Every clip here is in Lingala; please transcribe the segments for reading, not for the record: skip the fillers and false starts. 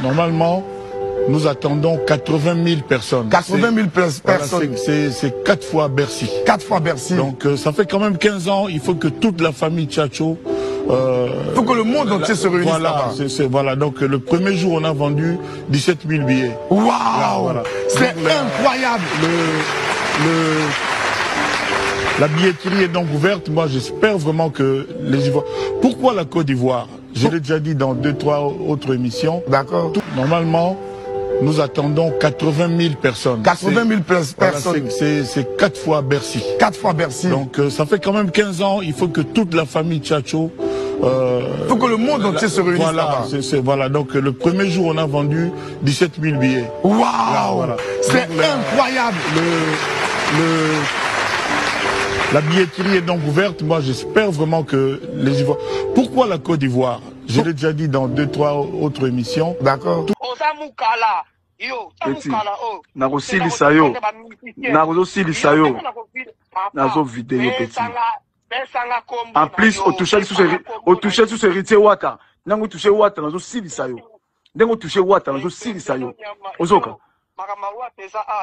Normalement, nous attendons 80 000 personnes. 80 000 personnes. Voilà, c'est 4 fois Bercy. 4 fois Bercy. Donc ça fait quand même 15 ans, il faut que toute la famille Tchatcho... il faut que le monde entier se réunisse là-bas. Voilà, donc le premier jour, on a vendu 17 000 billets. Waouh, voilà. C'est incroyable. La billetterie est donc ouverte. Moi, j'espère vraiment que les Ivoiriens... Pourquoi la Côte d'Ivoire? Je l'ai déjà dit dans 2-3 autres émissions. D'accord. Normalement, nous attendons 80 000 personnes. 80 000 personnes. Voilà, c'est 4 fois Bercy. 4 fois Bercy. Donc ça fait quand même 15 ans, il faut que toute la famille Tchatcho... il faut que le monde entier se réunisse là-bas. Voilà, donc le premier jour, on a vendu 17 000 billets. Waouh, voilà. C'est incroyable. La billetterie est donc ouverte. Moi, j'espère vraiment que les Ivoiriens... Pourquoi la Côte d'Ivoire? Je l'ai déjà dit dans 2-3 autres émissions. D'accord. En plus, au toucher sous ce héritier Wata. Nango touché Wata, nazo silisa yo. Nango touché Wata, nazo silisa yo. Ozoka.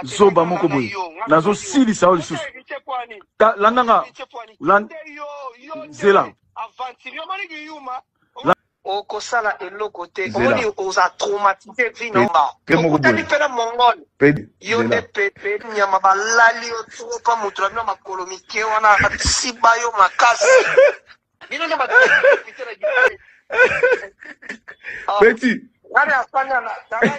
Zoba moko boy. Nazo silisa yo lisusu. Ta landanga. Zela. Au Kosala et l'autre côté, on dit aux a traumatisé vie normale. On t'a dit pena mongol. Yo de pepe nyamaba lali o trop pas mutra na makolomike wana siba yo makasi. Bino na Petit. Nani afanya na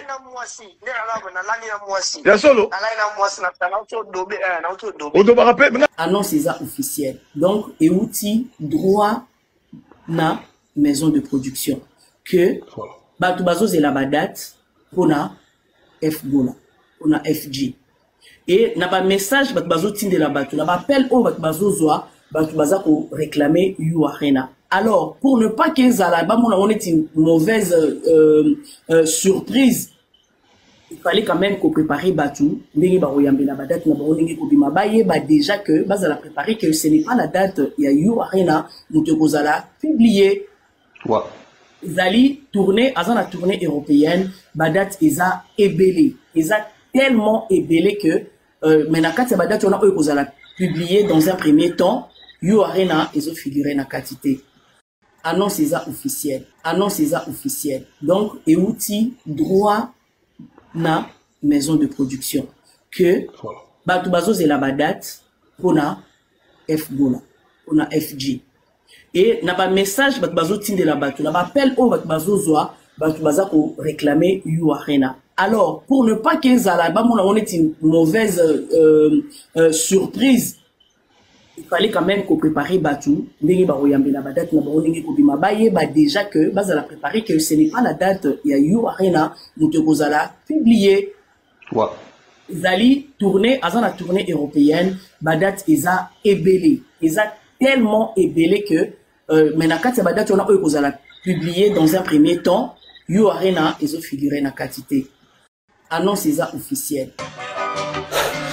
na mwasi. Nela na lani na mwasi. Ya solo. Lani na mwasi na auto dobe na auto dobe. On doit rappeler. Annonce officielle. Donc et outil droit na maison de production que Batubazo c'est la date pour na FGOLA, pour na FG et n'a pas message Batubazo tinde la batu n'a pas appel au Batubazo zoa Batubaza pour réclamer You Arena. Alors pour ne pas qu'ils à on est une mauvaise surprise, il fallait quand même qu'on prépare Batu ndenge ba oyambe la date na ba ndenge ko bima baye ba déjà que base la préparer que ce n'est pas la date il y a You Arena nous te kozala publier. Ouais. Zali tournée, à la tournée européenne, Badat Eza ébélé. Eza tellement ébélé que maintenant quand Badat on a eux la publié dans un premier temps, You Arena ils ont figuré na quantité. Annonce officielle. Annonce officielle. Donc et outil droit na maison de production que Batubazo c'est la date pour na FGOLA, pour na FG. Et n'a pas message Batubazo tinde la batu, n'a pas appel au Batubazo zoa Batubaza pour réclamer You Arena. Alors pour ne pas qu'ils à on est une mauvaise surprise, il fallait quand même qu'on prépare Batu ndenge ba oyambe la date na ba ndenge ko bima baye ba déjà que base la préparer que ce n'est pas la date il y a You Arena nous te kozala publier. Ouais. Zali tournée, à la tournée européenne, Badat Eza ébélé. Eza tellement ébélé que maintenant quand c'est Badat on a eux kozala publié dans un premier temps, You Arena ils ont figuré na quantité. Annonce officielle.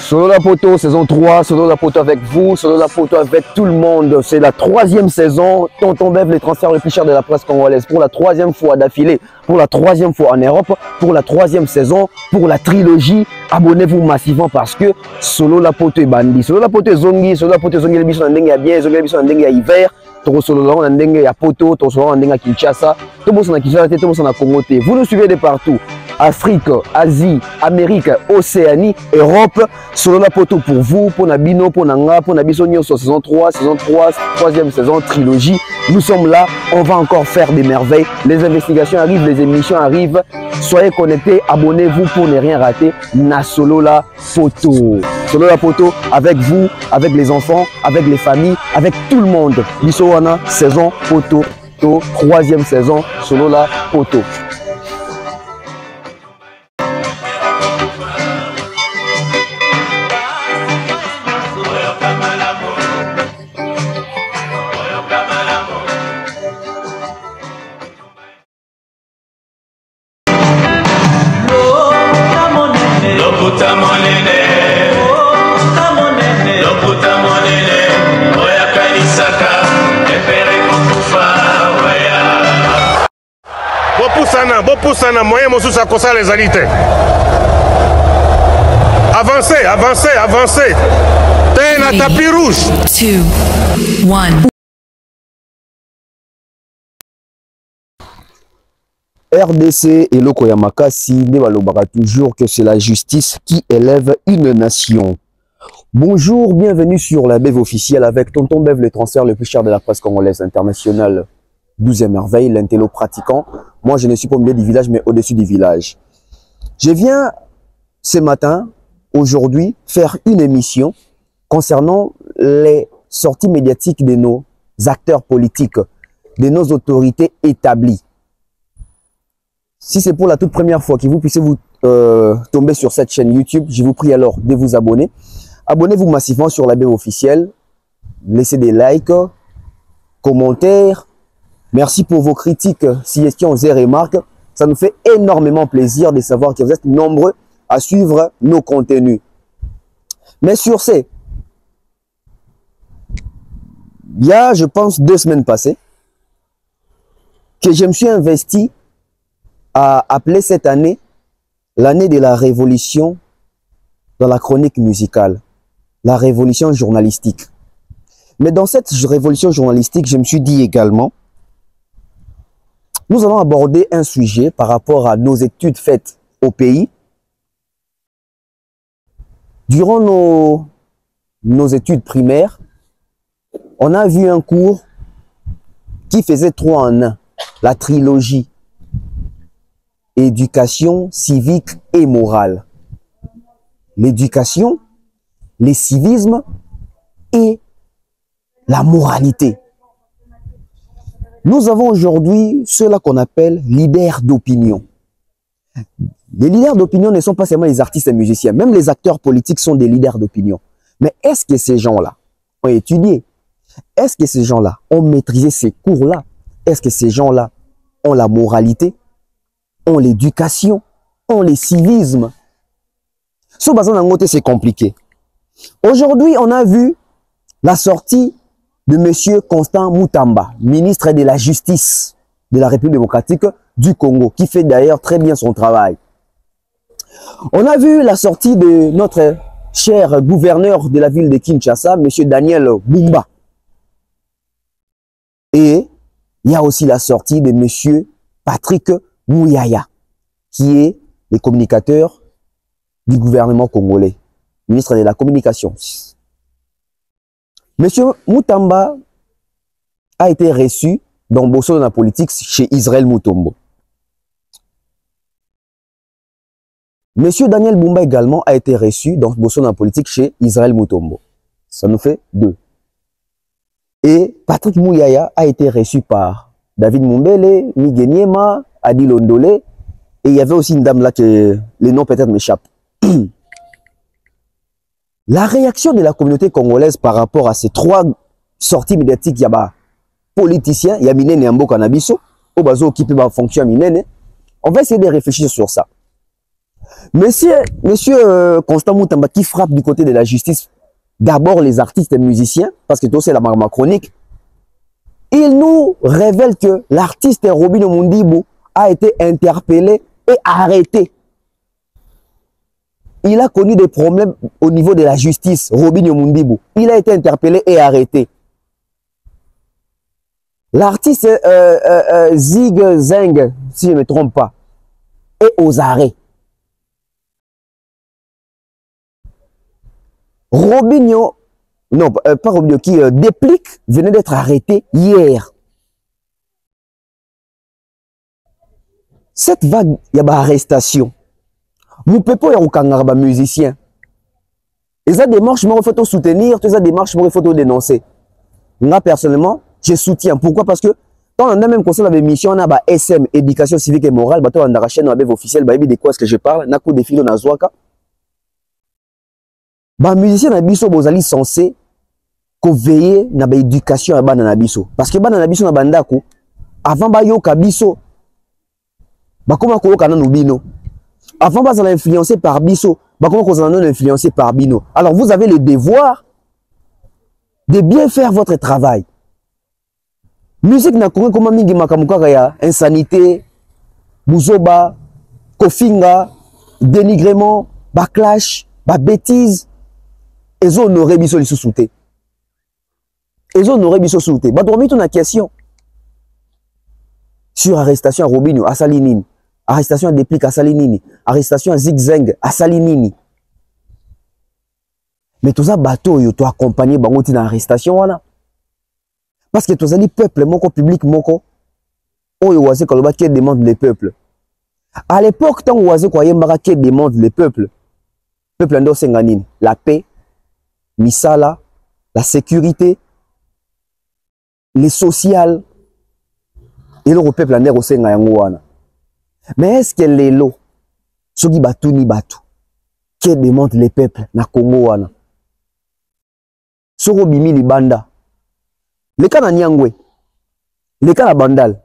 Solo la Poto, saison 3, Solo la Poto avec vous, Solo la Poto avec tout le monde. C'est la 3e saison. Tonton Bev, les transferts les plus chers de la presse congolaise. Pour la 3e fois d'affilée, pour la 3e fois en Europe, pour la 3e saison, pour la trilogie. Abonnez-vous massivement parce que Solo la Poto est bandi. Solo la Poto est zongi, Solo la Poto est zongi, les bisous n'endeng ya bien, zongi les bisous n'endeng ya hiver. Toro Solo la n'endeng ya Poto, Toro Solo la n'endeng ya Kinshasa. Tout le monde s'en a Kinshasa, tout le monde s'en a Congo. Vous nous suivez de partout. Afrique, Asie, Amérique, Océanie, Europe. Solo la Poto pour vous, pour Nabino, pour Nanga, pour Nabisonio sur saison 3, 3e saison, trilogie. Nous sommes là, on va encore faire des merveilles. Les investigations arrivent, les émissions arrivent. Soyez connectés, abonnez-vous pour ne rien rater. Na Solo la Poto. Solo la Poto avec vous, avec les enfants, avec les familles, avec tout le monde. Bissowana, saison Poto, 3e saison, Solo la Poto. Bopusana, moyen mosusu akosa les alités. Avancez, avancez, avancez. T'es un tapis rouge. 2, 1. RDC et Lokoya Makasi dévalobera toujours que c'est la justice qui élève une nation. Bonjour, bienvenue sur la Bev officielle avec Tonton Bev, le transfert le plus cher de la presse congolaise internationale. 12e merveille, l'intello pratiquant. Moi, je ne suis pas au milieu du village, mais au-dessus du village. Je viens ce matin, aujourd'hui, faire une émission concernant les sorties médiatiques de nos acteurs politiques, de nos autorités établies. Si c'est pour la toute première fois que vous puissiez vous tomber sur cette chaîne YouTube, je vous prie alors de vous abonner. Abonnez-vous massivement sur la Bev officielle. Laissez des likes, commentaires. Merci pour vos critiques, suggestions et remarques. Ça nous fait énormément plaisir de savoir que vous êtes nombreux à suivre nos contenus. Mais sur ce, il y a, je pense, 2 semaines passées, que je me suis investi à appeler cette année l'année de la révolution dans la chronique musicale, la révolution journalistique. Mais dans cette révolution journalistique, je me suis dit également, nous allons aborder un sujet par rapport à nos études faites au pays. Durant nos études primaires, on a vu un cours qui faisait 3 en 1, la trilogie éducation, civique et morale. L'éducation, le civisme et la moralité. Nous avons aujourd'hui ceux-là qu'on appelle leaders d'opinion. Les leaders d'opinion ne sont pas seulement les artistes et musiciens, même les acteurs politiques sont des leaders d'opinion. Mais est-ce que ces gens-là ont étudié? Est-ce que ces gens-là ont maîtrisé ces cours-là? Est-ce que ces gens-là ont la moralité? Ont l'éducation? Ont le civisme? Sur basant d'un côté, c'est compliqué. Aujourd'hui, on a vu la sortie de M. Constant Mutamba, ministre de la Justice de la République démocratique du Congo, qui fait d'ailleurs très bien son travail. On a vu la sortie de notre cher gouverneur de la ville de Kinshasa, M. Daniel Bumba. Et il y a aussi la sortie de M. Patrick Mouyaya, qui est le communicateur du gouvernement congolais, ministre de la Communication. Monsieur Mutamba a été reçu dans Bosso dans la politique chez Israël Mutombo. Monsieur Daniel Bumba également a été reçu dans Bosso dans la politique chez Israël Mutombo. Ça nous fait 2. Et Patrick Mouyaya a été reçu par David Mumbele, Miguel Niema, Adi Londole. Et il y avait aussi une dame là que les noms peut-être m'échappent. La réaction de la communauté congolaise par rapport à ces 3 sorties médiatiques, il y a politiciens, il y a Minene Ambo Kanabiso, Obazo qui peut fonction Minene. On va essayer de réfléchir sur ça. Monsieur Constant Mutamba qui frappe du côté de la justice, d'abord les artistes et musiciens, parce que tout c'est la marma chronique, il nous révèle que l'artiste Robin Omundibu a été interpellé et arrêté. Il a connu des problèmes au niveau de la justice, Robin Omundibu. Il a été interpellé et arrêté. L'artiste Zig Zeng, si je ne me trompe pas, est aux arrêts. Robinho, non, pas Robinho, qui Déplique venait d'être arrêté hier. Cette vague, il y a une arrestation. Nous ne pouvons pas être musiciens. Et ça démarche, il faut soutenir, toutes ces démarches, il faut dénoncer. Moi, personnellement, je soutiens. Pourquoi? Parce que quand on a même conseil de mission, on a SM, éducation civique et morale, on a la chaîne officielle, de quoi est-ce que je parle, on a coup de fil, on a Zouaka. Les musiciens sont censés veiller à l'éducation à l'éducation. Parce que les musiciens sont censés avant de yoka biso, comment koyoka na nubino. Avant de influencé par biso, comment vous en influencé par bino. Alors vous avez le devoir de bien faire votre travail. Musique na kongo comme mingi makamuka ya insanité, Bouzoba, Kofinga, dénigrement, backlash, bêtise. Ils ont honoré biso les sous-soutés. Ils ont honoré biso sous-soutés. Bah, dormi ton question. Sur arrestation à Robinho, à Salinini. Arrestation à Déplique à Salinini. Arrestation à Zigzang à Salinini. Mais tout ça, bateau, tu as accompagné dans l'arrestation. Parce que tout ça, le peuple, mon public, mon co. On y a quand qui demande les peuples. À l'époque, tant on a qui demande les peuples. Peuple ndo senganine. La paix, misala, la sécurité, les sociales. Et le peuple ndo au senganine. Mais est-ce que les lots, ceux qui battent ni battent, qui demande les peuples na Congo wana? Soro bimi li banda. Les cas na Nyangwe, les cas na Bandal,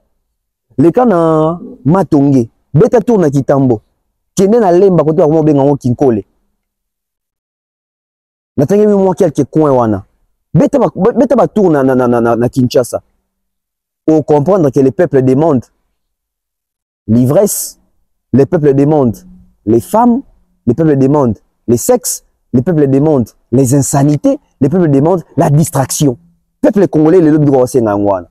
les cas na Matonge, beta tour na Kitambo, kende na lemba kote wa benga ngo Kinkole. Natangi moi quelques coins wana. Beta ba tour na Kinshasa. Pour comprendre que les peuples demandent l'ivresse, les peuples demandent les femmes, les peuples demandent les sexes, les peuples demandent les insanités, les peuples demandent la distraction. Peuple congolais, le lobby de Senga.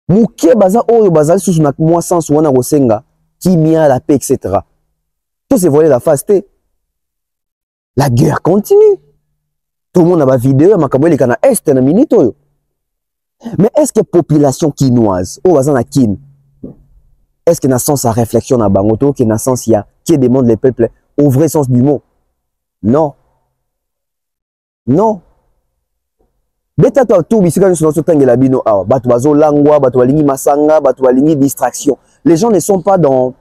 Mouké baza oyo bazali sous na moi sans wana rosenga, kimia la paix, etc. Tout se voyait la fasté. La guerre continue. Tout le monde a ma vidéo, ma caméra est na est na minute oyo. Mais est-ce que population quinoise, au bazan na kin, est-ce que na sens à réflexion na bangoto, que na sens ya qui demande les peuples au vrai sens du mot? Non. Non. Beta to tout bisika sur notre tangela bino awa, batu bazo langwa, batu balingi masanga, batu balingi distraction. Les gens ne sont pas dans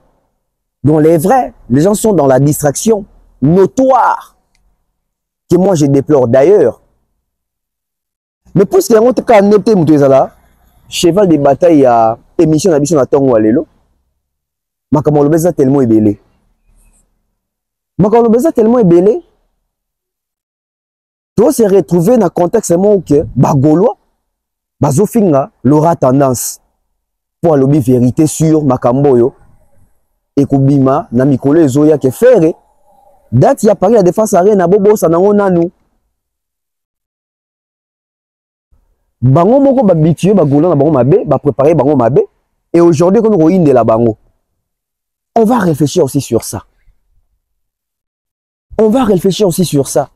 les vrais, les gens sont dans la distraction notoire que moi je déplore d'ailleurs. Mais puisque on te ka nepte mutezala, cheval de bataille à émission na biso na tongo alelo. Makambo lo beza tellement ebelé. Makambo lo beza tellement ebelé. Tout se retrouver dans le contexte que Bagolois, Bazofinga, l'aura tendance pour lobby vérité sur Makamboyo et Kubima, Namikolo et Zoya qui fait date y a Paris la défense à rien à Bobo Sanango Nanou. Bango Moko Babitue, Bagolo, Bango Mabé, préparer Bango Mabé, et aujourd'hui, quand on de la Bango, on va réfléchir aussi sur ça. On va réfléchir aussi sur ça.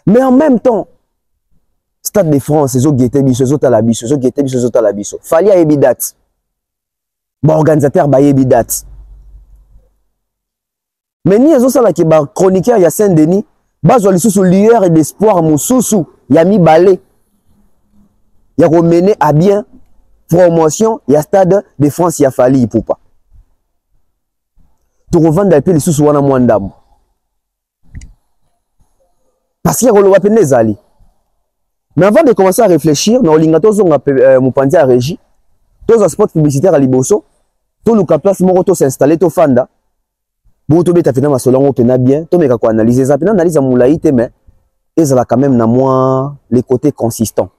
Mais en même temps, Stade de France, les autres guettés biso, les autres à la biso, les autres guettés biso, les autres à la biso. Fallait à Ebidat. Bon, organisateur, bah Ebidat. Mais ni les autres là qui bah chroniqueur, il y a Saint-Denis, bah sur les sous lueur et d'espoir, mon sous, il y a mis balai. Il y a remené à bien promotion, il y a Stade de France, il y a fallu pour pas. Tu revends d'aller les sous wana mwandam. Parce qu'il y a le wapene zali. Mais avant de commencer à réfléchir, nous avons mon à régie, tous les spots publicitaires à Liboso, tous les place moroto s'installer, tout fanda. Bon, tout bête finalement selon on bien, tout mais quoi analyser ça, puis analyse à moulaïté mais ils ont quand même na moins les côtés consistants.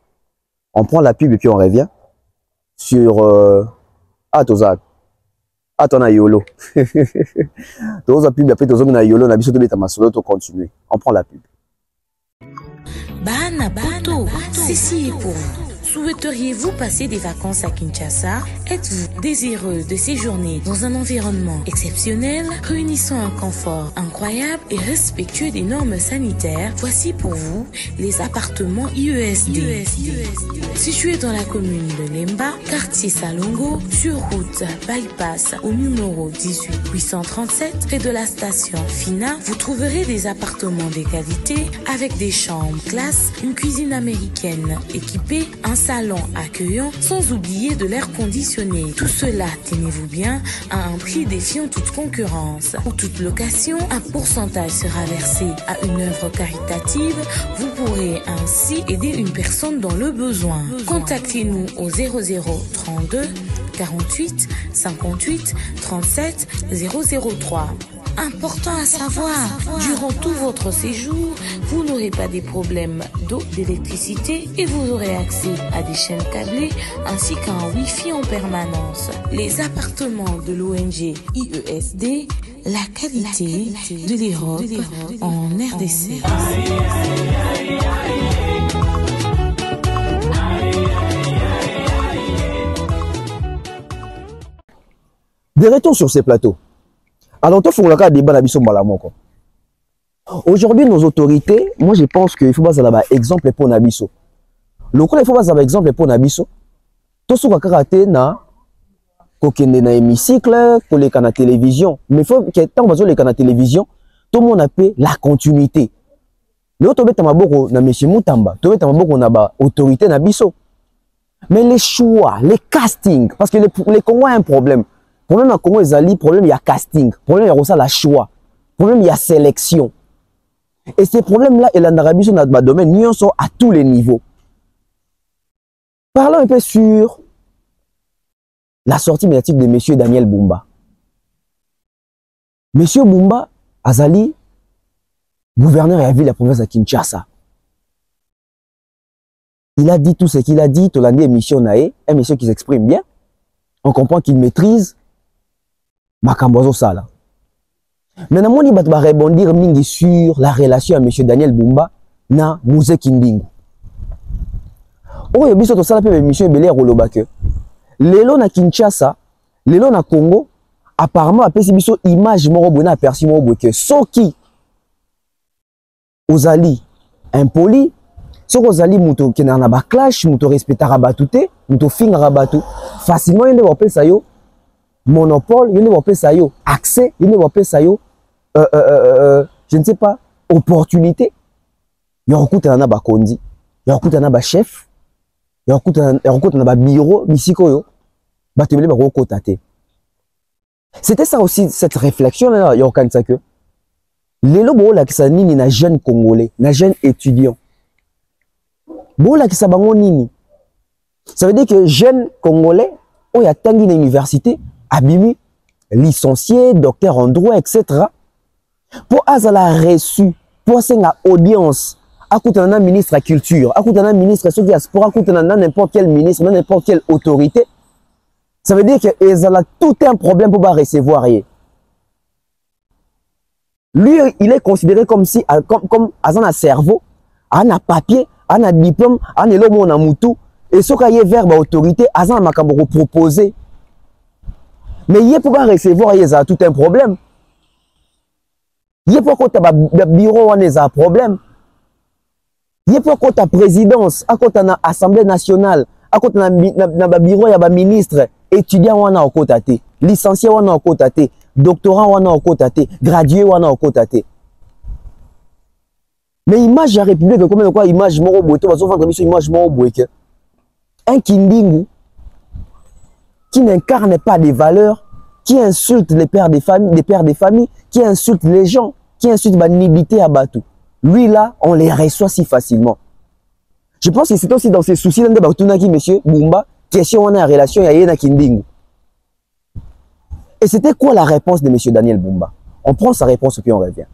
On prend la pub et puis on revient sur Atozak. Atona yolo. Tous la pub après tous na yolo na biso tout bête masolo tout continuer. On prend la pub. Bana Poto, ceci est pour vous. Souhaiteriez-vous passer des vacances à Kinshasa? Êtes-vous désireux de séjourner dans un environnement exceptionnel, réunissant un confort incroyable et respectueux des normes sanitaires? Voici pour vous les appartements IESD. Situés dans la commune de Lemba, quartier Salongo, sur route Bypass au numéro 18837, près de la station Fina, vous trouverez des appartements de qualité avec des chambres classe, une cuisine américaine équipée, un salon accueillant, sans oublier de l'air conditionné. Tout cela, tenez-vous bien, à un prix défiant toute concurrence. Pour toute location, un pourcentage sera versé à une œuvre caritative. Vous pourrez ainsi aider une personne dans le besoin. Contactez-nous au 0032 48 58 37 003. Important à savoir, durant tout votre séjour, vous n'aurez pas des problèmes d'eau, d'électricité et vous aurez accès à des chaînes câblées ainsi qu'à un Wi-Fi en permanence. Les appartements de l'ONG IESD, la qualité de l'Europe en RDC. De retour sur ces plateaux. Alors, il faut que le débat aujourd'hui, nos autorités, moi je pense qu'il faut avoir un exemple pour Nabiso. Le coup, il faut avoir un exemple pour Nabiso. Tout ce qu'on a fait, c'est na hémicycle, qu'on est na télévision. Mais il faut que tant qu'on est na télévision, tout le monde appelle la continuité. Le autre est maboko na monsieur Moutamba, tout est maboko na ba autorité Nabiso. Mais les choix, les castings, parce que les Congolais ont un problème. Le problème à Congo Ezali, problème il y a casting, problème il y a la choix, problème il y a sélection. Et ces problèmes-là, il y a dans notre domaine, nous sommes à tous les niveaux. Parlons un peu sur la sortie médiatique de M. Daniel Bumba. M. Bumba, Azali, gouverneur de la ville de la province de Kinshasa. Il a dit tout ce qu'il a dit, tout l'année émission Naé, un monsieur qui s'exprime bien. On comprend qu'il maîtrise Makambozo Sala. Maintenant, on va rebondir sur la relation à M. Daniel Bumba na Mouzé Kindingu. Oh, il y a biso to sala pe émission belé roloba que lelo na Kinshasa, lelo na Congo, apparemment apesi biso image moko bona aperçu moko que soki ozali impoli, soki ozali muto ke na ba clash, muto respectera batute, muto fingara batu, facilement yende ba pesa yo monopole, yende ba pesa yo accès, yende ba pesa yo je ne sais pas, opportunité. Il y a un na ba kondi, il y a un na ba chef, il y a un ba bureau, bisiko yo, ba tebele ba ko kotate. C'était ça aussi, cette réflexion là, il y a aucun ça que les lobos là qui ça nini na jeune congolais, na jeune étudiant. Bo là qui ça bango nini. Ça veut dire que jeune congolais, on y a tangi na université, abimi, licencié, docteur en droit, etc. Pour azala reçu, pour la audience, à côté d'un ministre de la culture, à côté d'un ministre de la diaspora, à côté d'un n'importe quel ministre, n'importe quelle autorité, ça veut dire que a tout un problème pour pas recevoir rien. Lui, il est considéré comme si, comme un cerveau, un papier, un diplôme, un élomo na mutu, et ce qu'il y a vers l'autorité, un makambo proposé. Mais il est pour pas recevoir, il y a tout un problème. Il y a pourquoi tu as un bureau, on a un problème. Il y a pourquoi tu as présidence, à côté de l'Assemblée nationale, à côté de un bureau, il y a un ministre, étudiant, on a un côté, licencié, on a un côté, doctorant, on a un côté, gradué, on a un côté. Mais image de la République, comme de quoi image moro boito, on va vendre une image moro boito. Un Kindingu qui n'incarne pas des valeurs, qui insulte les pères des familles, qui insulte les gens, qui insulte la nibité à Batou. Lui là, on les reçoit si facilement. Je pense que c'est aussi dans ces soucis de Bautunaki, monsieur Bumba, question on a en relation à Yena Kindingu. Et c'était quoi la réponse de monsieur Daniel Bumba? On prend sa réponse et puis on revient.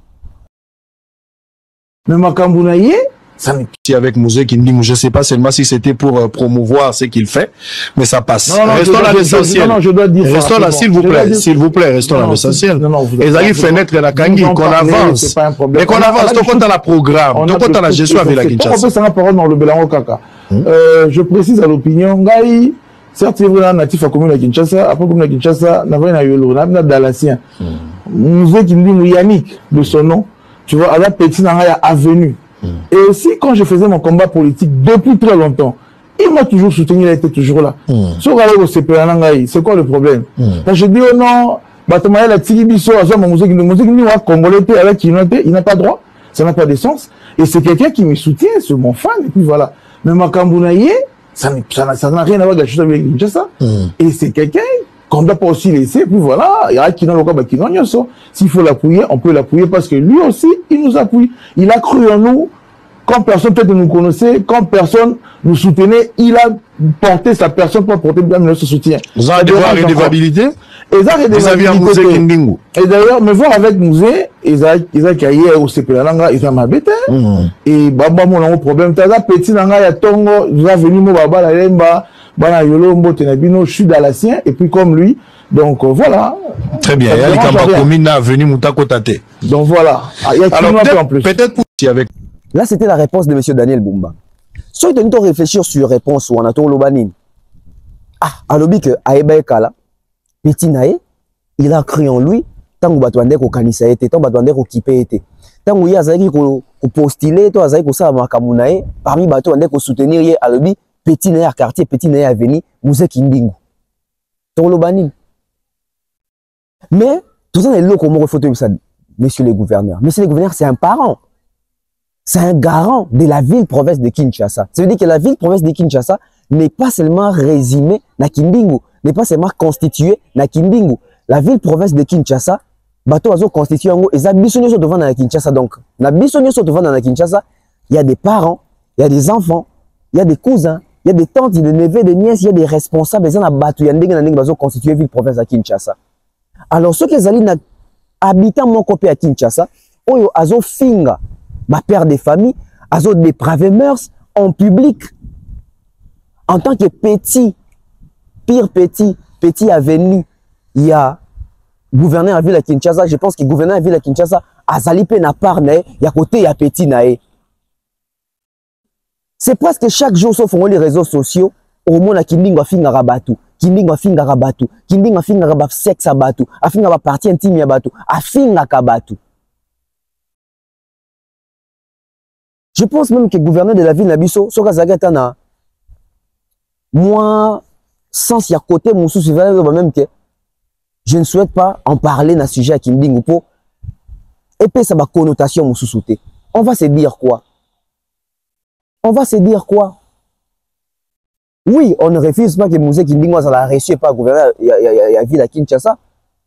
Mais Makambounaye, ça me pitié avec Mouzé Kindingu. Je ne sais pas seulement si c'était pour promouvoir ce qu'il fait, mais ça passe. Restons à l'essentiel. Restons là, s'il vous plaît. S'il vous plaît, restons à l'essentiel. Et allez fenêtre la Kangi, qu'on avance. Mais qu'on avance, donc on a la programme, donc on a la gestion avec la Kinshasa. Je précise à l'opinion, Gaï, certes, c'est vrai, natif à commune à Kinshasa, après commune à Kinshasa, n'a pas eu n'a Dalassien. Mouzé Kindingu Yannick, de son nom, tu vois, à la petite avenue. Et aussi, quand je faisais mon combat politique depuis très longtemps, il m'a toujours soutenu, il était toujours là. C'est quoi le problème? Quand je dis oh non, il n'a pas droit, ça n'a pas de sens. Et c'est quelqu'un qui me soutient, c'est mon fan, et puis voilà. Mais Makambounaye, ça n'a rien à voir avec la chose avec Kinshasa. Et c'est quelqu'un qu'on ne doit pas aussi laisser, puis voilà, il y a qui n'a pas qui s'il faut l'appuyer, on peut l'appuyer parce que lui aussi, il nous appuie. Il a cru en nous quand personne peut-être nous connaissait, quand personne nous soutenait, il a porté sa personne pour porter bien notre soutien. Vous avez des redevabilité? Et d'ailleurs, me voir avec Mouzé, ils ont caillé au CPLanga, ils ont m'habité. Et Baba, mon problème, t'as un petit nanga, ya tongo, il a venu, mon Baba, la lemba, bana yolo, mbo tenabino, je suis dalasien, et puis comme lui, donc voilà. Très bien, il y a les Kambakomina venu Moutako Tate. Donc voilà. Il y a peut-être avec. Là, c'était la réponse de M. Daniel Bumba. Si tu dois réfléchir sur la réponse ou en attendant l'Obanine, alobi que Aebaekala, petit nae, il a cru en lui, tant que batouandé ko kanisa été, tant que batouandé ko kipé été. Tant que yazaki ko postuler, toi azaki ko sa makamunae, parmi batouandé ko soutenir ye alobi, petit nae à quartier, petit nae à venir, Mouzé Kindingu. Tant l'Obanine. Mais, tout ça, c'est là qu'on me photo ça, messieurs les gouverneurs. Messieurs les gouverneurs, c'est un parent. C'est un garant de la ville-province de Kinshasa. Ça veut dire que la ville-province de Kinshasa n'est pas seulement résumée na Kindingu, n'est pas seulement constituée na Kindingu. La ville-province de Kinshasa, bateau azo constitué en gros, et ça bisogno sont devant na Kinshasa. Donc, na bisogno sont devant na Kinshasa, il y a des parents, il y a des enfants, il y a des cousins, il y a des tantes, des neveux, des nièces, il y a des responsables, ils ont bateau, il y a des bateaux constitués ville-province à Kinshasa. Alors, ceux qui sont habitants mon copé à Kinshasa, oyo azo finga, ma père de famille, azo dépravé mœurs en public. En tant que petit, pire petit avenu, il y a gouverneur à ville à Kinshasa, je pense que gouverneur à ville à Kinshasa, azali pe na part nae, ya côté ya petit nae. C'est presque chaque jour, sauf les réseaux sociaux, au moins la Kindingu finga rabatu. Kindingu afinga rabatu, Kindingu afinga rabaf sexe abatu, afinga ba partie intime ya batu, afinga kabatu. Je pense même que le gouverneur de la ville Nabiso, Soka Zagatana, moi, sans y à côté, mon souci, même que je ne souhaite pas en parler dans ce sujet à Kindingu pour épais sa connotation, mon sous-souté. On va se dire quoi? On va se dire quoi? Oui, on ne refuse pas que Mouzé Kindingu ça l'a reçu par le gouverneur de la ville à Kinshasa.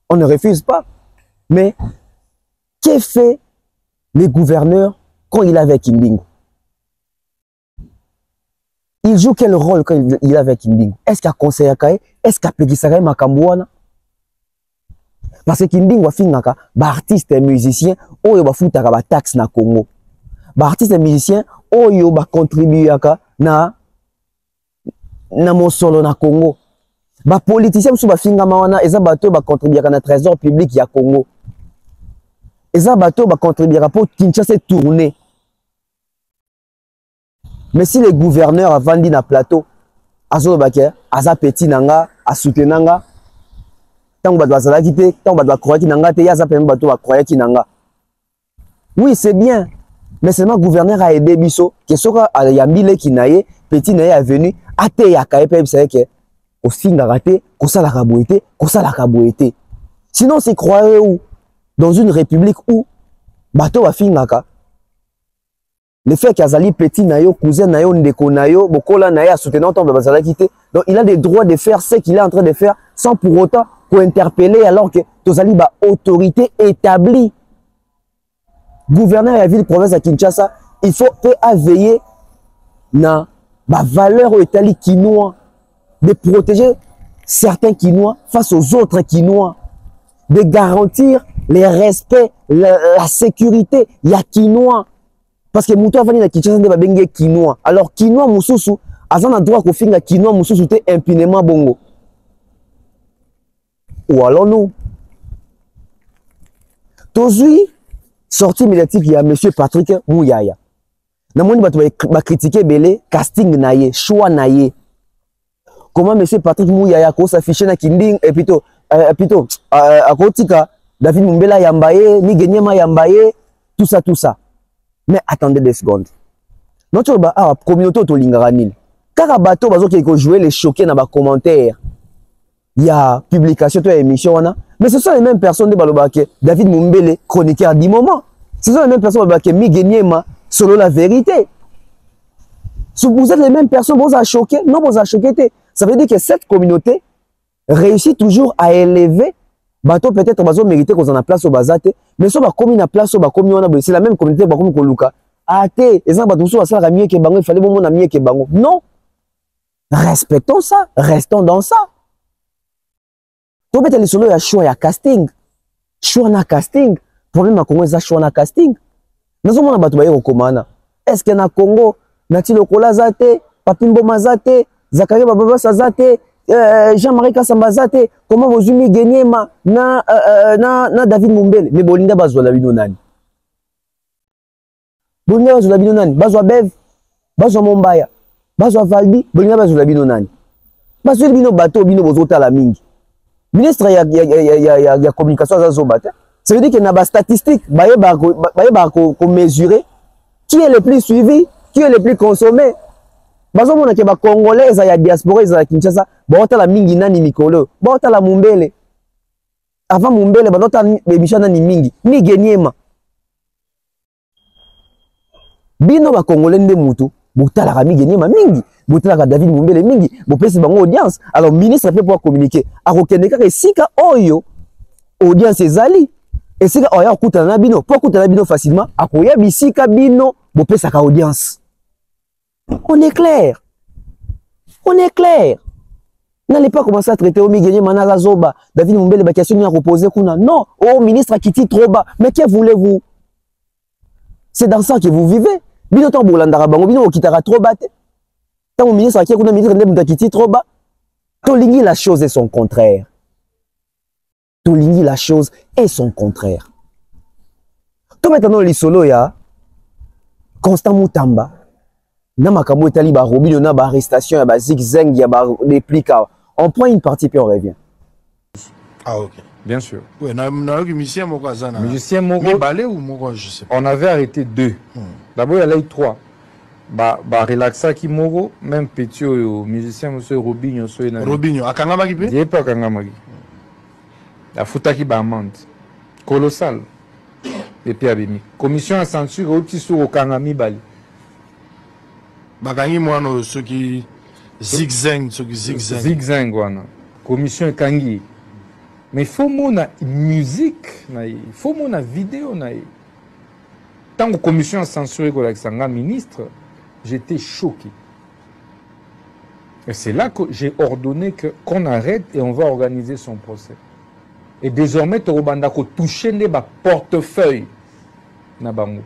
On ne refuse pas. Mais, qu'est fait le gouverneur quand il est avec Kindingu? Il joue quel rôle quand il est avec Kindingu? Est-ce qu'il a conseillé à Kaye? Est-ce qu'il a payé sa Makambouana? Parce que Kindingu a fait un artiste et musicien, il a fait un taxe na Congo. Artiste et musicien, il a contribué à na mosolo na Congo. Ba politicien msu ba finga mawana eza bato ba contribuer na trésor public ya Congo. Eza bato ba contribuer pour Kinshasa tourner. Mais si les gouverneurs avant dit na plateau azo baké aza petit nanga a soutenanga tant ba doit zala kité tant ba doit croire ki nanga te ya za pemba bato ba croire ki nanga. Oui, c'est bien. Mais seulement gouverneur a aidé biso que soka ya mbile ki naye petit naye a venu ate ya kaye pe c'est que au finga raté ko sala ka boité. Sinon c'est croire où dans une république où bato wa finga ka le fait qu'azali petit nayo cousin nayo ndeko nayo bokola naye a soutenir tant bazala quitter. Donc il a des droits de faire ce qu'il est en train de faire sans pour autant qu'on interpeller alors que tozali ba autorité établie. Gouverneur de la ville province à Kinshasa, il faut veiller na la valeur au Italie quinois, de protéger certains quinois face aux autres quinois, de garantir le respect, la sécurité, il y a quinois. Parce que Moutou a venu à Kinshasa de babenge quinois. Alors quinois moussousou, azan a droit qu'on finga quinois moussousou te impunément bongo. Ou alors nous, Tozui, sortie médiatique, il y a M. Patrick Mouyaya. Namoni va critiquer belé casting naye, choix naye. Comment M. Patrick Mouyaya ko s'afficher na Kinding et plutôt à Kotika David Mumbela yambaye, Migenyema yambaye, tout ça. Mais attendez 2 secondes. Notre communauté to lingaranil. Car bateau bazo qui jouer les choquer dans ba commentaires. Il y a publication de l'émission mais ce sont les mêmes personnes de Balobake, David Mumbele, chroniqueur du moment. Ce sont les mêmes personnes de Migenyema, selon la vérité. Si vous êtes les mêmes personnes, vous avez choqué. Non, vous avez choqué. Ça veut dire que cette communauté réussit toujours à élever. Bateau peut-être bazo mérité qu'on en a place au bazate, mais si on a commis une place au bakomi on a c'est la même communauté bakomi koluka ate eza bato mosusu basalaka mieux que bango, il fallait bomona mieux que bango. Non, respectons ça, restons dans ça. Tobeta lisolo ya choix ya casting, choix na casting, problème na Congo eza choix na casting. Nazomona bato baye kokomana. Est-ce que na Congo Nati Lokola zate, Papimbo mazate, Zakaria Bababa zate, Jean-Marie Kassamba zate, comment vous umi Genyema na David Mumbele, mais bolinga bazwa la bino nani. Bolinga bazwa la bino nani, bazwa Bev, bazwa Mombaya, bazwa Valdi, bolinga bazwa la bino nani. Bazwa bino bateau bino bozota la mingi. Ministre ya communication za zobate. Ça veut dire qu'il y a des statistiques, baye ko mesurer qui est le plus suivi, qui est le plus consommé. Bazo mona ke ba Congolais ya diaspora za Kinshasa, ba ota la mingi nani Mikolo, ba ota la Mumbele. Avant Mumbele ba ota bebishana ni mingi, ni Genyema. Bino ba Congolais nde mutu, botala ka Genyema mingi, botala ka David Mumbele mingi, bo pesi bango audience. Alors ministre peut pouvoir communiquer. Akokende ka sika oyo audience ezali. Et si oya okuta na bino, po okuta na bino facilement, akoya bisika bino bo pesa ka audience. On est clair. On est clair. N'allez pas commencer à traiter au Miguel Manaza Zoba, David Mumbele, ba question à reposer kuna. Non, oh ministre qui tire trop bas. Mais que voulez-vous? C'est dans ça que vous vivez. Bino to bolandara bango, bino okitara trop bas. Tant ministre qui kuna ministre ndem qui tire trop bas. Tolingi la chose est son contraire. Tolingi la chose est son contraire. Comme maintenant l'isolo ya Constant Mutamba. Na makambo etali ba robino na ba arrestation ya ba zigzag ya ba réplique. On prend une partie puis on revient. Ah ok. Bien sûr. Ouais, musicien moko azana. Musicien moko ballet ou moko je sais pas. On avait arrêté 2. D'abord il y a eu 3. Ba relaxa ki moko même petit au musicien monsieur Robinho so na. Robinho akangama ki pe? Il pas akangama ki. La futaki ba amende colossal. Et puis abimi. Commission à censure au petit sur au kangami bali. Bakangi mwano ceux qui zigzag, ceux qui zigzag. Zigzag wana. Commission kangi. Mais faut mona musique na il faut mona vidéo na il. Tant que commission a censuré que l'Alexandra ministre, j'étais choqué. Et c'est là que j'ai ordonné qu'on arrête et on va organiser son procès. Et désormais, Torobanda ko toucher les portefeuilles na bango.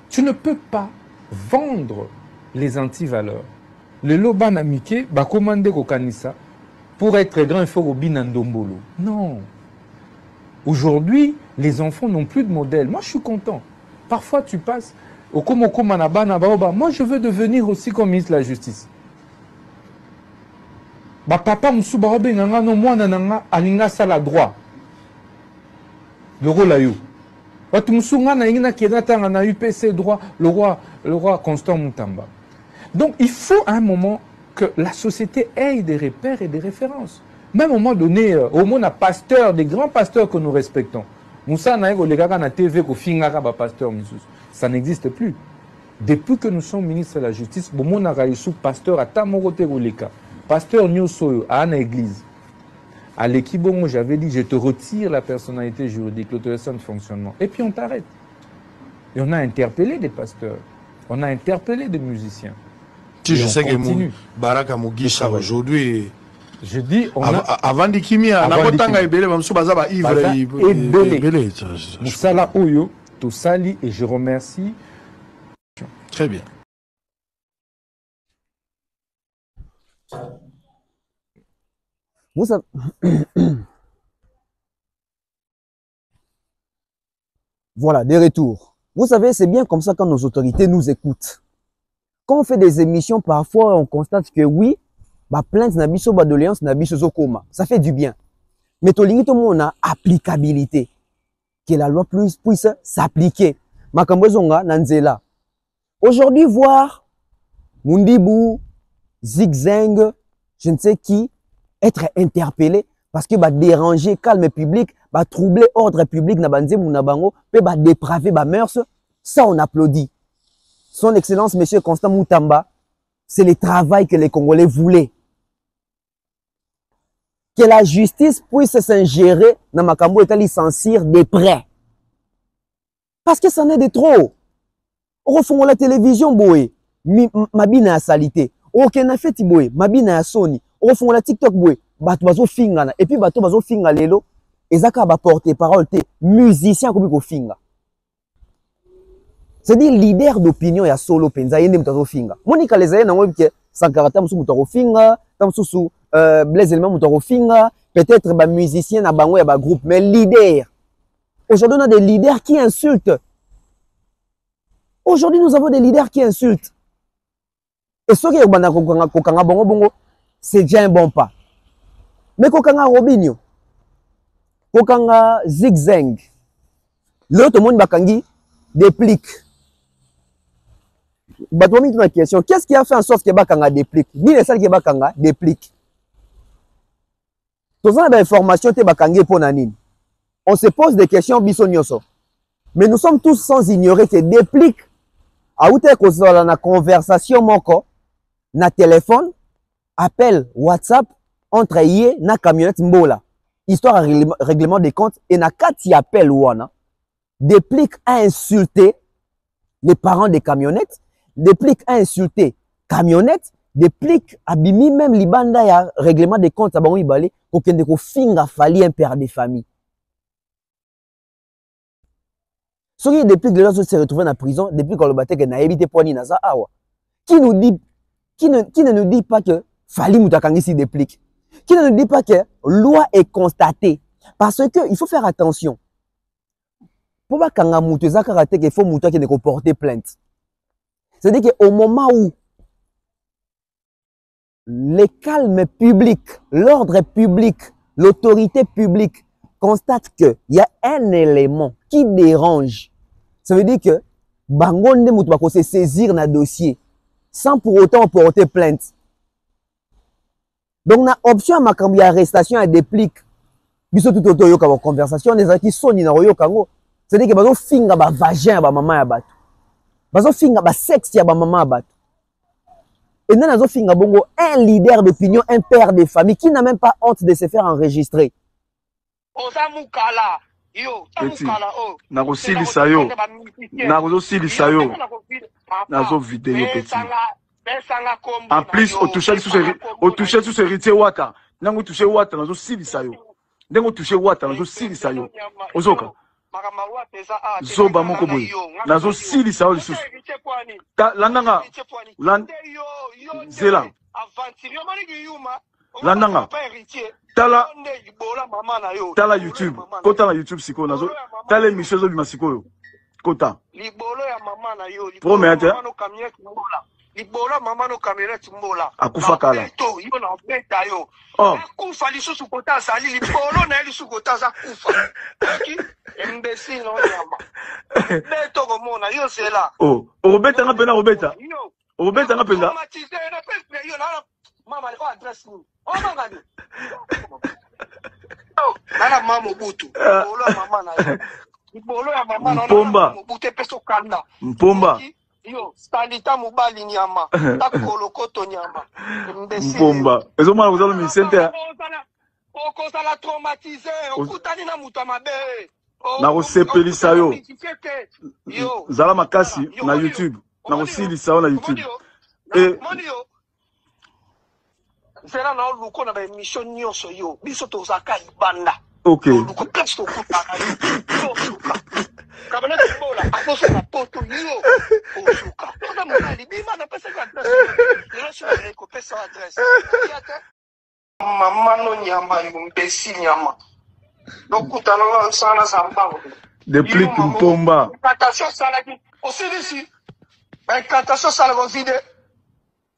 Tu ne peux pas vendre les antivaleurs. Le loba namike ba commandé ko kanisa pour être grand il faut robina ndombolo. Non. Aujourd'hui, les enfants n'ont plus de modèle. Moi, je suis content. Parfois, tu passes au Komoko Manabana Baoba. Moi, je veux devenir aussi comme ministre de la Justice. Ba papa Moussoubarobe nanga no mwana nanga alinga sala droit. Le rôle là yo. Watu Moussounga na ingina kenatanga na UPC droit, le roi Constant Mutamba. Donc, il faut à un moment que la société ait des repères et des références. Même à un moment donné, au moins, on a pasteur, des grands pasteurs que nous respectons. Moussa Naïgo, les gars, na TV, ko fingara ba pasteur, ça n'existe plus. Depuis que nous sommes ministres de la Justice, on a réussi pasteur à Tamorote Roleka, pasteur Nyosoyo, à une église. À l'équipe, j'avais dit, je te retire la personnalité juridique, l'autorisation de fonctionnement. Et puis on t'arrête. Et on a interpellé des pasteurs. On a interpellé des musiciens. Si je sais que Baraka Mugisha aujourd'hui. Je dis, on a. Avant de Kimia, on a pas ebele, même si Bazaba ebele. Moussala Oyo, tout sali, et je remercie. Très bien. Vous savez... Voilà, des retours. Vous savez, c'est bien comme ça quand nos autorités nous écoutent. Quand on fait des émissions, parfois, on constate que oui, ma plainte n'a biso ba doléance n'a biso coma. Ça fait du bien. Mais tout le monde a applicabilité. Que la loi puisse s'appliquer. Makambozonga nanzela. Aujourd'hui, voir Mundibou, Zigzag, je ne sais qui, être interpellé parce que va déranger calme public, va troubler ordre public na banze munabango, peut va dépraver ba mœurs, ça on applaudit. Son Excellence Monsieur Constant Mutamba, c'est le travail que les Congolais voulaient. Que la justice puisse s'ingérer dans makambo et licencier de près. Parce que ça en est de trop. okofungola la télévision boye mabina ya salité okena feti boye mabina ya soni okofungola TikTok boye bato bazofingana et puis bato bazofinga lelo ezaka ba porter parole te musicien komi kofinga c'est-à-dire leader d'opinion ya solo penza yende mutu azofinga monika lezaye nango ke sankarata musu mutu akofinga tamususu Blaise Elma mutu akofinga peut-être ba musicien na bango ya ba groupe mais leader aujourd'hui on a des leaders qui insultent. Aujourd'hui, nous avons des leaders qui insultent. Et ce qui est Kokanga Bongo Bongo, c'est déjà un bon pas. Mais Kokanga Robinho, Kokanga Zigzang, l'autre monde Bakangi déplique. Batouami une question. Qu'est-ce qui a fait en sorte que Bakanga déplique? Ni les salles qui Bakanga déplique. Tous les informations te Bakangi pour Nanine. On se pose des questions bisonioso. Mais nous sommes tous sans ignorer que déplique. Aoute kozala na conversation moko na téléphone, appel WhatsApp entre yé na camionnette mbola. Histoire à règlement des comptes et na kati appel wana déplique à insulter les parents des camionnettes, déplique à insulter camionnette, déplique à bimi même libanda ya règlement des comptes à bango ibale ko kende ko finga fali un père de famille. Ceux depuis que les gens se retrouvent en prison, depuis qu'on le battait que n'a évité pour ni naza awa. Qui ne nous dit pas que Fali Moutakangi s'y déplique. Qui ne nous dit pas que loi est constatée. Parce que il faut faire attention. Pour pas kanga mouteza karaté qu'il faut mouta qui ne porter plainte. C'est-à-dire qu'au moment où les calmes publics, l'ordre public, l'autorité publique constate qu'il y a un élément qui dérange. Ça veut dire que Bangonde Moutouba se saisir dans dossier sans pour autant porter plainte. Donc, la option à ma arrestation et déplique. Biso tout auto yoka conversation des qui sont na yokango. C'est-à-dire que bazo finga ba vagin ba maman ya bato. Bazo finga ba sexe ya ba maman ya bato. Et nan azo finga bongo un leader d'opinion, un père de famille qui n'a même pas honte de se faire enregistrer. Osamukala. Nakosilisa yo nazo vidéo petit. En plus au toucher sous héritier wata nango toucher wata nazo silisa yo ndengo toucher wata nazo silisa yo ozoka zoba moko boy nazo silisa yo lisusu landanga zela landanga tala YouTube kota na YouTube siko nazo tala émission zo bima siko kota libolo ya mama na yo libolo mama no camionnette mbola akufa kala to yo na beta yo akufa lisusu kota sali libolo na lisusu kota za kufa imbécile no yama beto ko mona yo sela obeta nga pena obeta nga pena mama ko adresse ni mangani nana mama butu libolo mama na yo libolo ya mama na mobutu peso kanda mpomba yo standita mobali nyama takolokoto nyama mpomba ezomana kozala misente okozala traumatisé okutani na mutu mabe na kosepelisa yo zala makasi na YouTube na kosilisa yo na YouTube zela na oluko na ba émission nyonso yo biso tozaka ibanda ok oluko pesto kutaka yo kabana tbola akoso na poto yo osuka toda mali bima na pesa ka adresse yo sio ko pesa adresse mama no nyama imbesi nyama dokutana na sana sambango depuis mpomba incantation sala ki osilisi incantation sala ko vide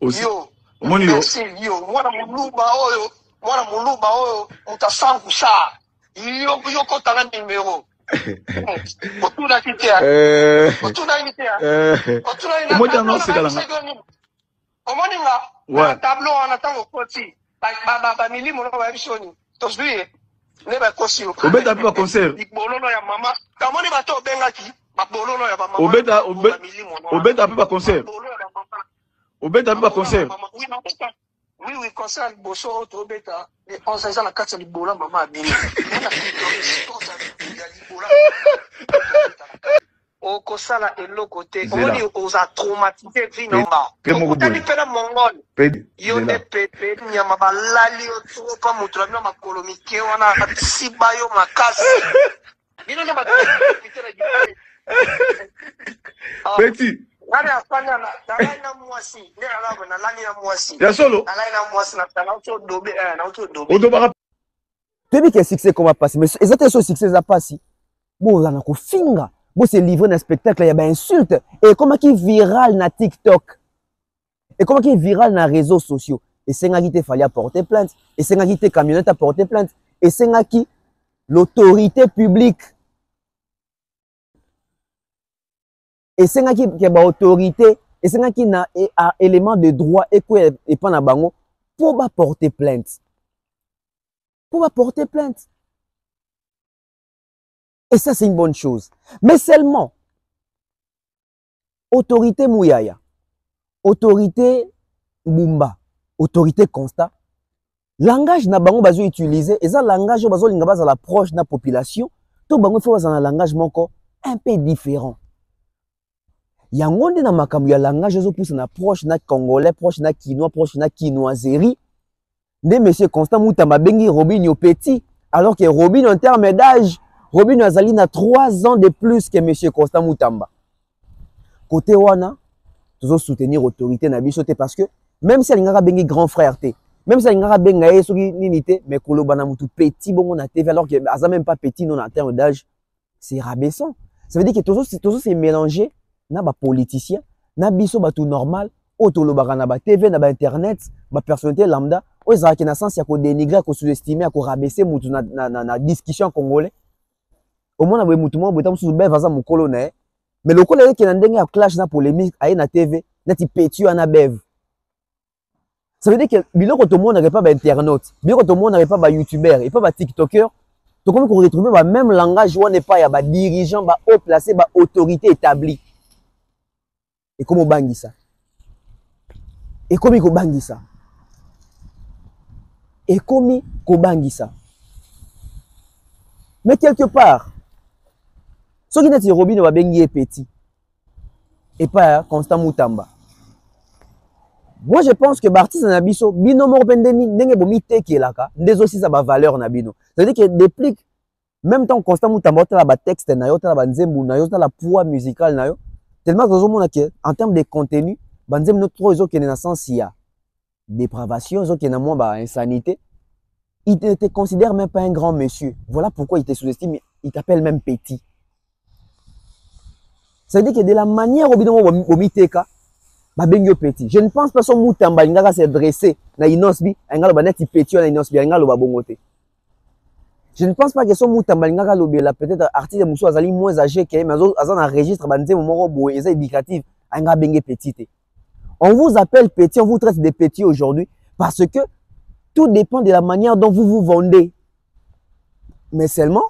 yo moni yo mwana muluba oyo mutasangu sa yo kotanga numéro otuna kitia omoja no sekalanga omoni nga tableau ana tango koti ba milimo no ba bishoni tosbiye ne ba kosi obeta pa concert ibolono ya mama kamoni bato bengaki ba bolono ya mama obeta pa concert obeta pa concert oui concert boso auto beta et on s'est la carte du bola mama bini kosala eloko te omoni oza traumatisé vi namba okutani mpe na mongole yo nde pepe nyama balali otropa moto na bino makolo mike wana siba yo makasi bino nde Petit nani afanya nalai na mwasi nde nalabo nalali na mwasi ya solo nalai na mwasi na uto dobe toyebi ke succès koma pasi mais eza te so succès eza pasi bozala kofinga bose livre na spectacle ya bainsulte ekomaki viral na TikTok ekomaki viral na réseaux sociaux esengaki te fali apporter plainte esengaki te camionnette apporter plainte esengaki l'autorité publique esengaki ke baautorité esengaki na élément de droit epa na bango po baporter plainte et ça c'est une bonne chose mais seulement autorité Mouyaya autorité Bumba autorité Constat langage na bango bazo utiliser eza langage bazo linga baza la proche na population to bango faut baza na langage moko un peu différent yango nde na makambo ya langage ezo pousse na proche na congolais proche na quinois proche na quinoiserie nde monsieur Constant Mutamba bengi Robinho Petit alors que Robinho en termes d'âge Robinho azali na 3 ans de plus que monsieur Constant Mutamba côté wana toujours soutenir autorité na biso te parce que même si alingaka bengi grand frère te même si alingaka benga ye soki nini te mais koloba na mutu petit bongo na TV alors que aza même pas petit non en termes d'âge c'est rabaissant ça veut dire que toujours c'est mélangé na ba politicien na biso ba tout normal otolobaka na ba TV na ba internet ba personnalité lambda ozaki na sens ya ko dénigrer ko sous-estimer ya ko rabaisser mutu na discussion congolais au moins na boye mutu mo botam sous be vaza mukolo na mais le ko ki na ndenge ya clash na polémique aye na TV na ti petit na bev ça veut dire que biloko to monde n'aurait pas ba internaute biloko to monde n'aurait pas ba youtubeur et pas ba tiktoker to comme ko retrouver ba même langage ou n'est pas ya ba dirigeant ba haut placé ba autorité établie et comment bangi ça et comment ko bangi ça et comment ko bangi ça mais quelque part ce qui n'est Robinho va bengi petit et pas Constant Mutamba moi je pense que Bartis na biso bino mo pendeni ndenge bomi tekelaka ndezo si ça ba valeur na bino ça veut dire que depuis même temps Constant Mutamba otala ba texte na yo otala ba nzembu na yo otala poids musical na yo tellement que en termes de contenu banzem no trop ezo kene na sens ya dépravation ezo kene mo ba insanité il ne te considère même pas un grand monsieur voilà pourquoi il te sous-estime il t'appelle même petit ça veut dire que de la manière au bidon omiteka ba bengyo petit je ne pense pas son Mutamba ngaka s'est dressé na inosbi ngalo ba neti petit na inosbi ngalo ba bongote je ne pense pas que son Mutamba ngaka lobela peut-être artiste muso azali moins âgé que mais azan un registre banze moko boye eza éducatif nga bengé petit on vous appelle petit on vous traite de petit aujourd'hui parce que tout dépend de la manière dont vous vous vendez mais seulement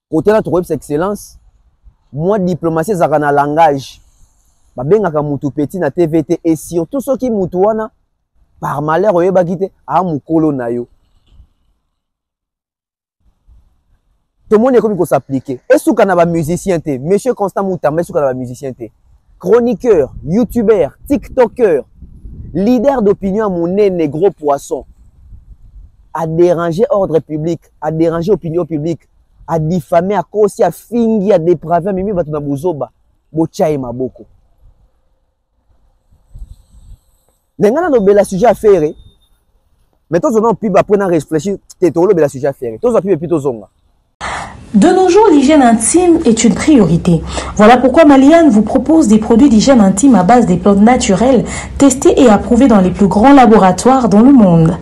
côté là trouver cette excellence moi diplomatie zaka na langage ba bengaka mutu petit na TVT et surtout ceux qui mutu wana par malheur oyeba kite a mukolo na yo tout le monde est comme il faut s'appliquer et souka na ba musicien te monsieur Constant Mutamba souka na ba musicien te chroniqueur youtubeur tiktoker leader d'opinion à mon nez gros poisson à déranger ordre public à déranger opinion publique à diffamer à cause à fingi à dépraver mimi batu na buzoba bochai maboko nengana no bela sujet à faire mais tous on pi ba prendre réfléchir tétolo bela sujet à faire tous on pi plutôt zonga. De nos jours, l'hygiène intime est une priorité. Voilà pourquoi Maliane vous propose des produits d'hygiène intime à base des plantes naturelles testés et approuvés dans les plus grands laboratoires dans le monde.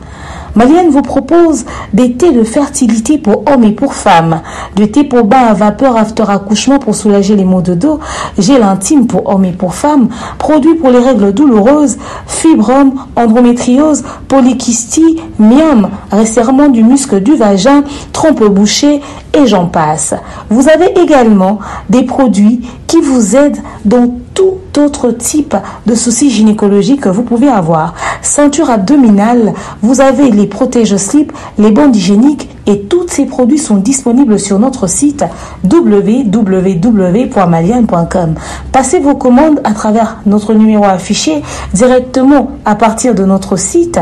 Maliane vous propose des thés de fertilité pour hommes et pour femmes, des thés pour bain à vapeur after accouchement pour soulager les maux de dos, gel intime pour hommes et pour femmes, produits pour les règles douloureuses, fibrome, endométriose, polykystie, myome, resserrement du muscle du vagin, trompe bouchée et j'en passe. Vous avez également des produits qui vous aident dans tout autre type de soucis gynécologiques que vous pouvez avoir. Ceinture abdominale, vous avez les protège-slip, les bandes hygiéniques et tous ces produits sont disponibles sur notre site www.maliane.com. Passez vos commandes à travers notre numéro affiché directement à partir de notre site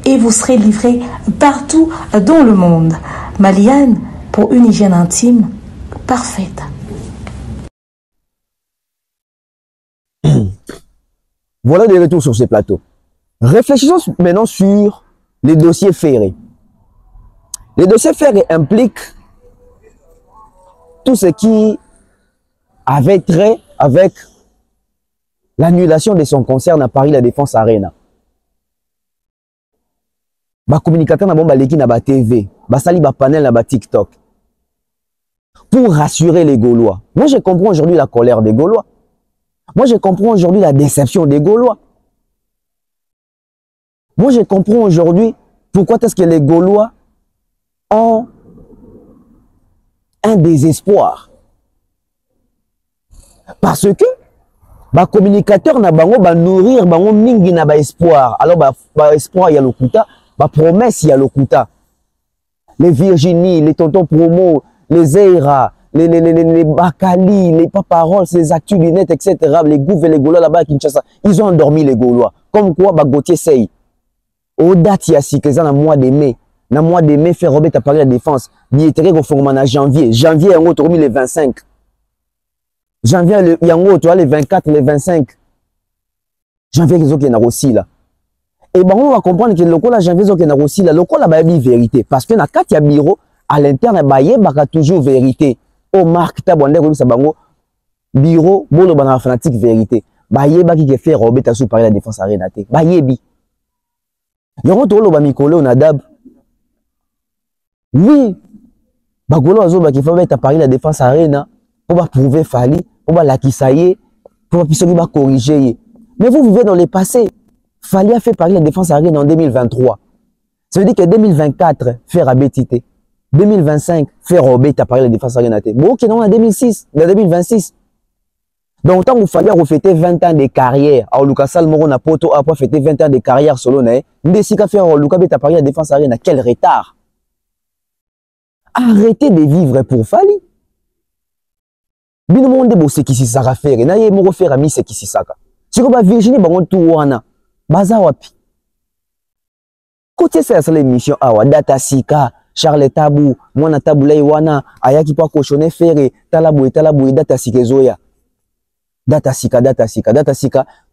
et vous serez livré partout dans le monde. Maliane, pour une hygiène intime parfaite. Voilà des retours sur ces plateaux. Réfléchissons maintenant sur les dossiers ferrés. Les dossiers ferrés impliquent tout ce qui avait trait avec l'annulation de son concert à Paris La Défense Arena. Ba communicateur na bomba leki na ba TV, ba sali ba panel na ba TikTok. Pour rassurer les Gaulois. Moi je comprends aujourd'hui la colère des Gaulois. Moi, je comprends aujourd'hui la déception des Gaulois. Moi, je comprends aujourd'hui pourquoi est-ce que les Gaulois ont un désespoir. Parce que, les communicateurs na bango ba nourrir bango mingi na ba espoir. Alors, ba espoir ya lokuta, ba promesse ya lokuta. Les Virginie, les tontons promo, les Eira, les Bakali, les Paparols, les Actus Lunettes, etc. Les Gouves et les Gaulois là-bas à Kinshasa, ils ont endormi les Gaulois. Comme quoi, Gauthier Sey, au date yasi, que ça, dans le mois de mai, fait Robert à Paris La Défense, billetterie au format en janvier. Janvier, il y a un autre les 25. Janvier, il y a un autre les 24, les 25. Janvier, il y a aussi là. Et ben, on va comprendre que le local, janvier, il y a aussi là. Le local, là, il y a vérité. Parce que dans 4 bureau, à l'interne, il y a toujours vérité. Au marque tabonde comme ça bango bureau bolo bana fanatique vérité ba yeba ki ke faire Robert sous Paris La Défense Arena te ba yebi yongo to lo ba mikolo na dab oui ba golo azo ba ki fa beta Paris La Défense Arena pour ba prouver fali pour ba lakisaye pour ba pisoki ba corriger mais vous vivez dans le passé. Fali a fait Paris La Défense Arena en 2023, ça veut dire que 2024 faire abétité 2025, faire Robert à Paris La Défense Arena. Bon, qui est en 2026, 2026. Donc, tant qu'il fallait refêter 20 ans de carrière, à Lucas Salmoro, na poto, après fêter 20 ans de carrière solo, n'desika faire Lucas à Paris La Défense Arena. Quel retard! Arrêtez de vivre pour Fali. Bino monde bo qui si saka faire, na ye moko faire ami c'est qui si saka. Si ko ba Virginie bango tout wana, baza wapi. Côté ça l'émission awa data sika. Charles Tabou, mwana Tabou wana, ayaki pa koshone fere, talabou data sikezoya. Data sika,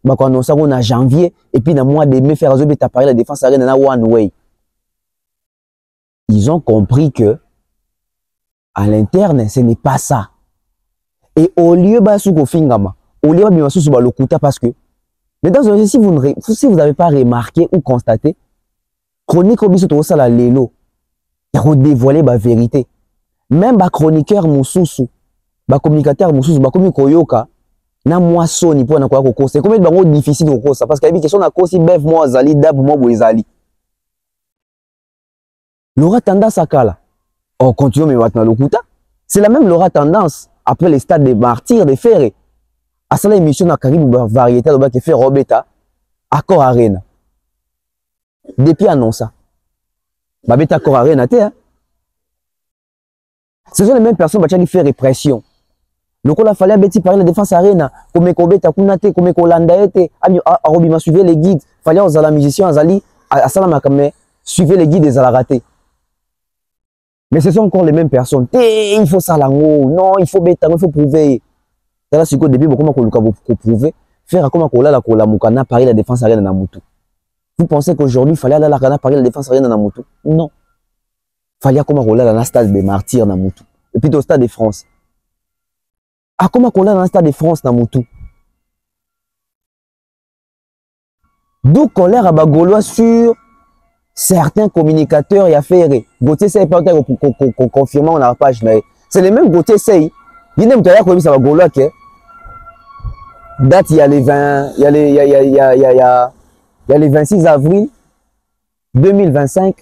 bako annonça qu'on a janvier, et puis dans mois de mai, faire azobe ta Paris La Défense Arena na one way. Ils ont compris que, à l'interne, ce n'est pas ça. Et au lieu basuko fingama, au lieu bima susu balokuta parce que, mesdames, si vous n'avez pas remarqué ou constaté, chronique obiso to sala lelo. Il a dévoilé la vérité. Même les chroniqueurs mususu, les communicateurs mususu, les communicoyoka, na moisson ni pour na kwa koko. C'est combien de bango difficile de koko ça parce qu'il y a des questions na kosi bev moi zali dab moi boizali. L'aura tendance à kala. On continue mais maintenant lokuta. C'est la même l'aura tendance après les stades des martyrs des ferrés. À ça l'émission na Caribou variété là qui fait Robeta accord arena. Depuis annonce ça. Babeta accord arena te hein. Ce sont les mêmes personnes qui font répression. Donc il fallait bêti Paris La Défense Arena, comme kobeta kunate, comme kolanda ete, arobi ma suivre les guides, fallait aux ala musiciens azali à salama comme suivre les guides des ala ratés. Mais ce sont encore les mêmes personnes. Il faut ça lango, non, il faut bêta, il faut prouver. Là c'est que depuis comment qu'on prouver, faire comment qu'on la kola mukana Paris La Défense Arena na mutu. Vous pensez qu'aujourd'hui il fallait aller à la Paris La Défense Arena na mutu? Non. Fallait comment qu'on la stade des martyrs na mutu. Et puis au stade de France. Ah, comment qu'on a dans le stade de France, Namoutou? D'où colère à Bagolois sur certains communicateurs et affaires. Gauthier Sey, qu'on confirme on la page, mais c'est les mêmes Gauthier Sey. Il n'aime pas dire que ça va Bagolois que date il y a les 20, il y a les 26 avril 2025.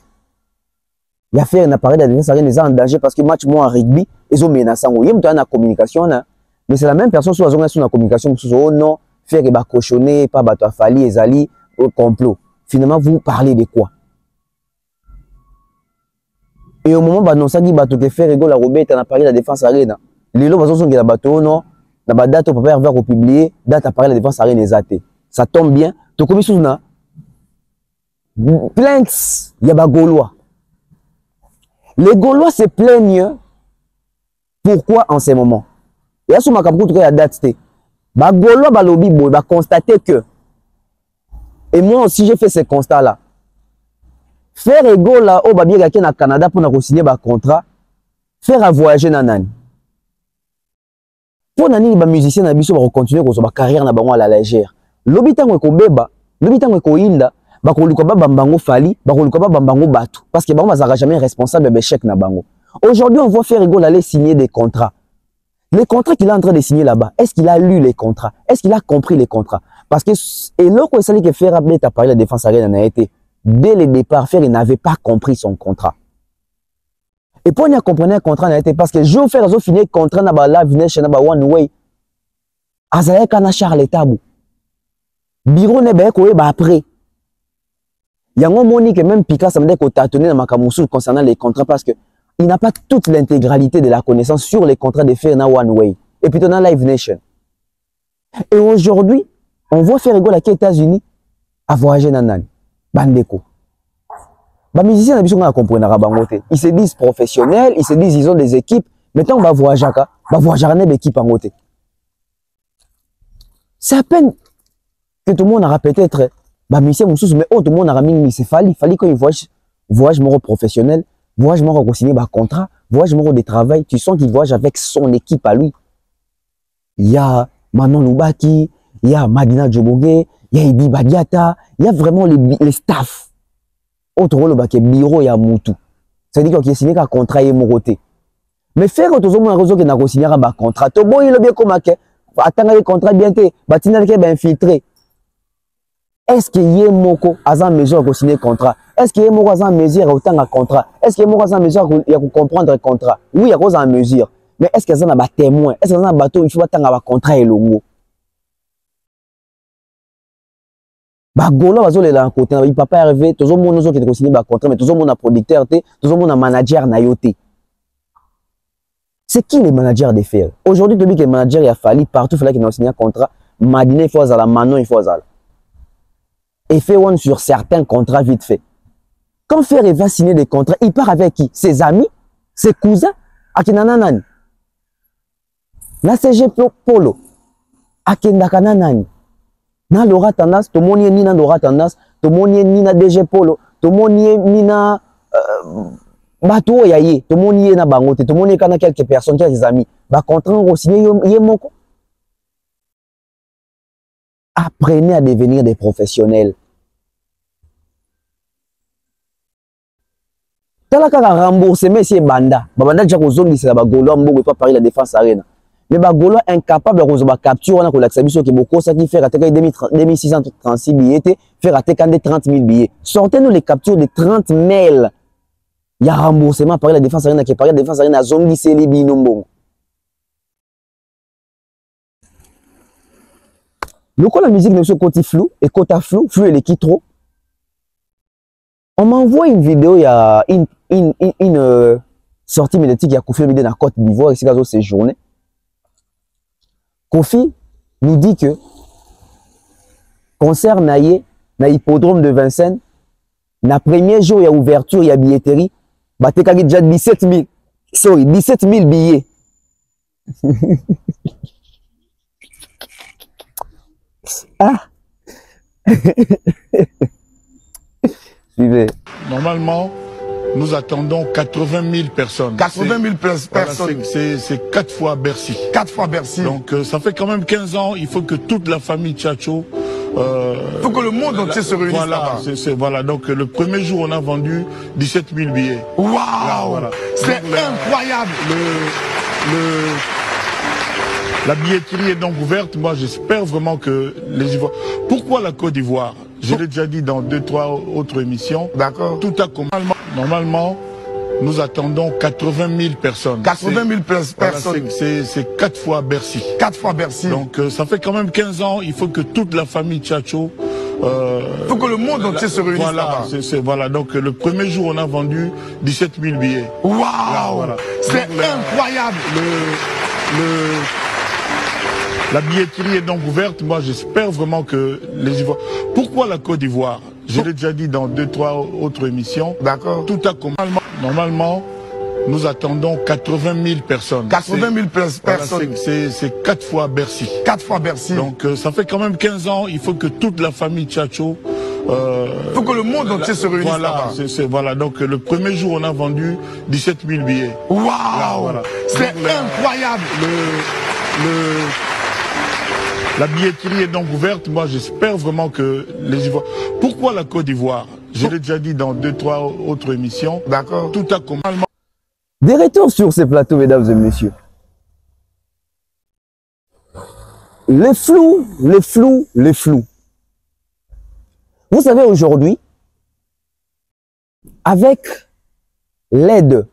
Il y a fait un appareil de défense en danger parce que match moi en rugby, ils ont menacé. Il y a une communication là. Mais c'est la même personne sur la communication. Oh non, faire des cochonner, pas bateau à Fali, Ezali, au complot. Finalement, vous parlez de quoi? Et au moment où on s'est dit que faire rigolo la Robert a parlé de la défense arena. Les lots sont la bateau, non? La date au papa va republier, date à parler de la défense arena exatée. Ça tombe bien. Tu connais sous na plainte, il y a des Gaulois. Les Gaulois se plaignent. Pourquoi en ce moment? Et à ce moment, il y a date. Les Gaulois va constater que. Et moi aussi, j'ai fait ce constat-là. Faire ego là, au babie qui na Canada pour signer un contrat, faire à voyager nanani. Pour nani les musiciens na biso va continuer sa carrière na bango à la légère. L'habitant ko beba, l'habitant ko inda, ba ko luka ba bambango Fali, ba ko luka ba bambango Batu parce que bango bazaka jamais responsable de l'échec na bango. Aujourd'hui, on voit faire ego aller signer des contrats. Les contrats qu'il est en train de signer là-bas, est-ce qu'il a lu les contrats? Est-ce qu'il a compris les contrats? Parce que et lorsqu'on essaie de faire appeler ta parlé de la défense aérienne a été dès le départ, il n'avait pas compris son contrat. Et pour nous comprendre un contrat, parce que je vais faire finir le contrat dans la Live Nation, dans One Way. Azalé kana Charles Tabou. Bureau ne ba ko après. Il y a un moment que même Pika ça me dit qu'on t'a tenu dans ma camoufle concernant les contrats parce que il n'a pas toute l'intégralité de la connaissance sur les contrats de faire dans One Way. Et puis dans Live Nation. Et aujourd'hui, on voit faire rigolo aux États-Unis à voyager dans Nan. Bandeko. Les musiciens ne peuvent pas comprendre. Ils se disent professionnels, ils se disent ils ont des équipes. Maintenant, on va voyager dans l'équipe en côté. C'est à peine que tout le monde a peut-être musicien, mais tout le monde a mis c'est Fali quand il voyage mon professionnel, voyage mon signer un contrat, voyage mon de travail. Tu sens qu'il voyage avec son équipe à lui. Il y a Manon Loubaki, il y a Madina Djobogé, il y a Idi Badiata, il y a vraiment les staffs. Autre rôle, il y a bureau, il y a Moutou. C'est-à-dire qu'il y a signé un contrat et Moroté. Mais faire autre chose qui n'a signé un contrat, tout bon, il est bien comme attendre le contrat bien que Batina qui est infiltré. Est-ce qu'il y a Moko à une mesure de signer un contrat? Est-ce qu'il y a Moko à une mesure de autant un contrat? Est-ce qu'il y a Moko à une mesure de comprendre le contrat? Oui, il y a une mesure. Mais est-ce qu'il y a un témoin? Est-ce qu'il y a un bateau? Il faut attendre un contrat et le mot. Golo bazo le la côté na papa Hervé tout le monde qui te signé ba contrat mais tout le monde a producteur tout le monde a manager na yoté. C'est qui les managers des faire? Aujourd'hui tu dis que les managers il a fallu partout fallait qu'il a signé un contrat Madina il faut à la Manon il faut à la et fait one sur certains contrats vite fait. Quand Ferré va signer des contrats, il part avec qui? Ses amis, ses cousins, akinananani. La CG Polo, akindakananani. Na Laura Tandas, tout le monde est ni na Laura Tandas, tout le monde est ni na DG Polo, tout le monde est ni na bateau yaye, tout le monde est na bangote, tout le monde est na quelques personnes, quelques amis. Ba contrat on signé yemoko. Apprenez à devenir des professionnels. Talaka remboursement c'est banda. Banda déjà kozongi c'est la Gaulois mbogo pas parler la défense arena. Mais Gaulois incapable de capture on a la exhibition qui beaucoup ça qui fait rater 2636 billets, faire rater 30 000 billets. Sortez-nous les captures de 30 mails. Il y a remboursement par la défense arena qui parle de la défense arena zongi c'est les binombo. Le coup la musique de ce côté flou et côté flou et les qui trop. On m'envoie une vidéo il y a une sortie médiatique qui a Kofi dans la Côte d'Ivoire ici dans ces journées. Kofi nous dit que concert naïe na hippodrome de Vincennes na premier jour il y a ouverture il y a billetterie bah t'es déjà 17 000 billets. Ah. Suivez. Normalement, nous attendons 80 000 personnes. 80 000 personnes. Voilà, c'est 4 fois Bercy. 4 fois Bercy. Donc ça fait quand même 15 ans, il faut que toute la famille Tchatcho... il faut que le monde entier se réunisse là-bas. Voilà, donc le premier jour, on a vendu 17 000 billets. Waouh voilà. C'est incroyable. La billetterie est donc ouverte. Moi, j'espère vraiment que les Ivoiriens... Pourquoi la Côte d'Ivoire? Je l'ai déjà dit dans 2-3 autres émissions. D'accord. Tout a commencé. Normalement, nous attendons 80 000 personnes. 80 000 personnes. Voilà, c'est 4 fois Bercy. 4 fois Bercy. Donc ça fait quand même 15 ans, il faut que toute la famille Tchatcho... il faut que le monde entier se réunisse là-bas. Voilà, donc le premier jour, on a vendu 17 000 billets. Waouh, voilà. C'est incroyable. La billetterie est donc ouverte. Moi, j'espère vraiment que les Ivoiriens... Pourquoi la Côte d'Ivoire? Je l'ai déjà dit dans 2-3 autres émissions. D'accord. Tout a commencé. Normalement, nous attendons 80 000 personnes. 80 000 personnes. Voilà, c'est 4 fois Bercy. 4 fois Bercy. Donc ça fait quand même 15 ans, il faut que toute la famille Tchatcho... il faut que le monde entier se réunisse là-bas. Voilà, donc le premier jour, on a vendu 17 000 billets. Waouh, voilà. C'est incroyable. La billetterie est donc ouverte. Moi, j'espère vraiment que les Ivoiriens... Pourquoi la Côte d'Ivoire? Je l'ai déjà dit dans 2-3 autres émissions. D'accord. Tout a commencé. Des retours sur ces plateaux, mesdames et messieurs. Les flous. Vous savez, aujourd'hui, avec l'aide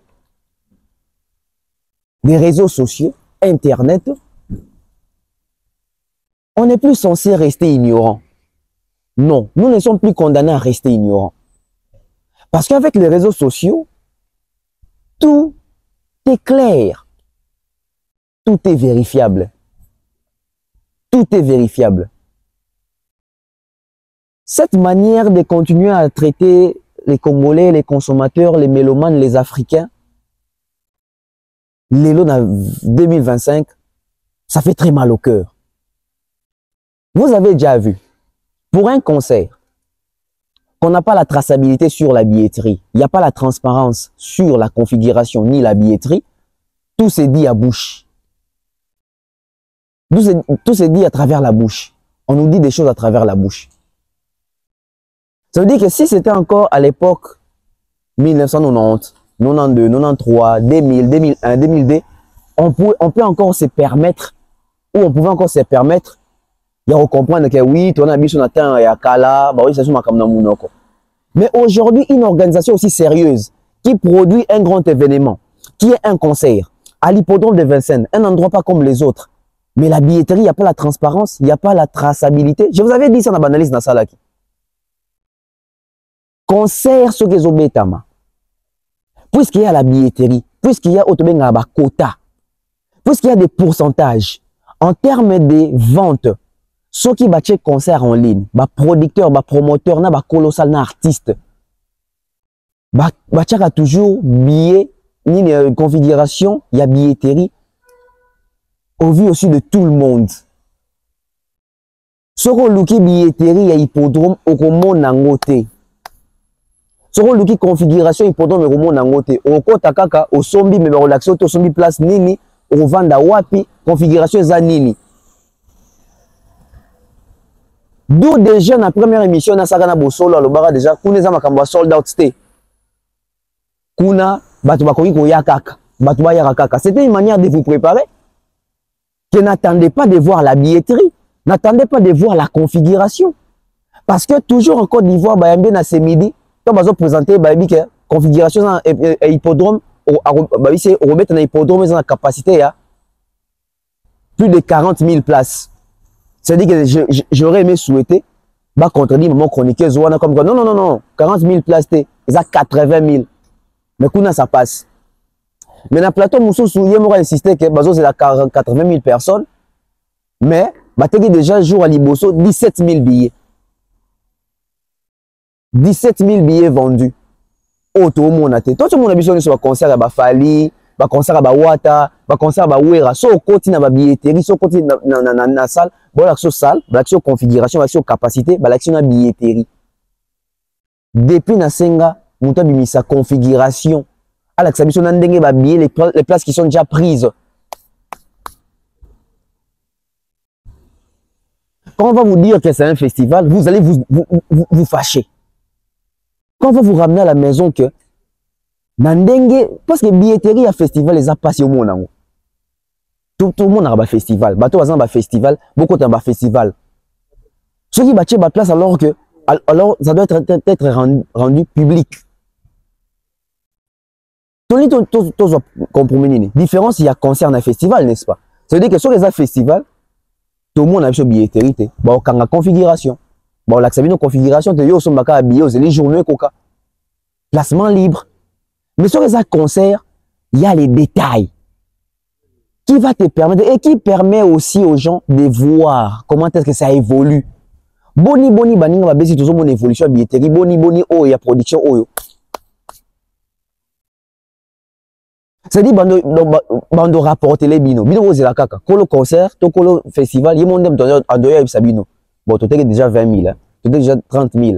des réseaux sociaux, Internet, on n'est plus censé rester ignorant. Non, nous ne sommes plus condamnés à rester ignorants. Parce qu'avec les réseaux sociaux, tout est clair. Tout est vérifiable. Tout est vérifiable. Cette manière de continuer à traiter les Congolais, les consommateurs, les mélomanes, les Africains, les lots 2025, ça fait très mal au cœur. Vous avez déjà vu, pour un concert, qu'on n'a pas la traçabilité sur la billetterie, il n'y a pas la transparence sur la configuration ni la billetterie, tout s'est dit à bouche. Tout s'est dit à travers la bouche. On nous dit des choses à travers la bouche. Ça veut dire que si c'était encore à l'époque 1990, 92, 93, 2000, 2001, 2002, on peut encore se permettre, ou on pouvait encore se permettre, il y a comprendre que oui, ton ami son atteint et à Kala, bah oui, c'est sur ma monoko. Mais aujourd'hui, une organisation aussi sérieuse qui produit un grand événement, qui est un concert à l'hippodrome de Vincennes, un endroit pas comme les autres. Mais la billetterie, il n'y a pas la transparence, il n'y a pas la traçabilité. Je vous avais dit ça dans la banalise dans Salaki. Concert sur les obétama. Puisqu'il y a la billetterie, puisqu'il y a autobengaba quota, puisqu'il y a des pourcentages en termes de ventes, ceux qui battent concert en ligne, bah producteur, bah promoteur, bah colossal, bah artiste, bah toujours billet, ni configuration, il y a billetterie, au vu aussi de tout le monde. Ce qu'on look billetterie, il y a hippodrome, au comment nangote. Ce qu'on look configuration, hippodrome, au comment nangote. Au kota kaka, au sombi, mais relaxé, au sombi place nini, au vanda wapi, configuration za nini. D'où déjà la première émission na sakana bosolo alobaka déjà kuna za makambo sold out stay. Kuna batu bakoki koya kaka, batu ba yaka kaka. C'était une manière de vous préparer. Que n'attendez pas de voir la billetterie, n'attendez pas de voir la configuration. Parce que toujours en Côte d'Ivoire, bah bien na ce midi, quand bazo présenter bah que configuration et hippodrome bah ici au remettre na hippodrome ils ont la capacité à plus de 40 000 places. C'est-à-dire que j'aurais aimé souhaiter, bah, contredire mon chroniqueur Zouana comme quoi, non, 40 000 places, ils ont 80 000. Mais kuna ça passe. Mais dans le plateau, Moussou Souye m'aurait insisté que, bah, c'est 80 000 personnes. Mais, bah, t'es déjà jour à Liboso, 17 000 billets. 17 000 billets vendus. Oh, tout le monde a été. Toi, tout le monde a besoin de concert à Bafali, ba concert ba wata ba concert ba wera so koti na ba billetterie so koti na salle bon l'action salle l'action configuration l'action capacité ba l'action na billetterie depuis na senga muta bimisa configuration à l'action na ndenge ba billets les places qui sont déjà prises. Quand on va vous dire que c'est un festival, vous allez vous fâcher. Quand on va vous ramener à la maison que Nandenge, parce que billetterie à festival, les a passés au monde. Tout le monde a un festival. Bateau a un festival, beaucoup de festival. Ceux qui battent la place alors ça doit être rendu public. Tony, compromis. Différence, il y a concert et festival, n'est-ce pas? Ça veut dire que sur les festivals, tout le monde a une billetterie. Bon, quand la configuration. Bon, là, ça veut dire configuration, tu as un habillé, vous les journées, coca. Placement libre. Mais sur les concerts, il y a les détails. Qui va te permettre, et qui permet aussi aux gens de voir comment est-ce que ça évolue. Boni, baninga, va baisser toujours mon évolution à billetterie. Boni, oh, il y a production, oh. C'est-à-dire, bando rapporter les bino. Bino, c'est la caca. Kolo concert, to kolo festival, il y a mon dem en doya et sabino. Bon, tu as déjà 20 000, hein. Tu as déjà 30 000.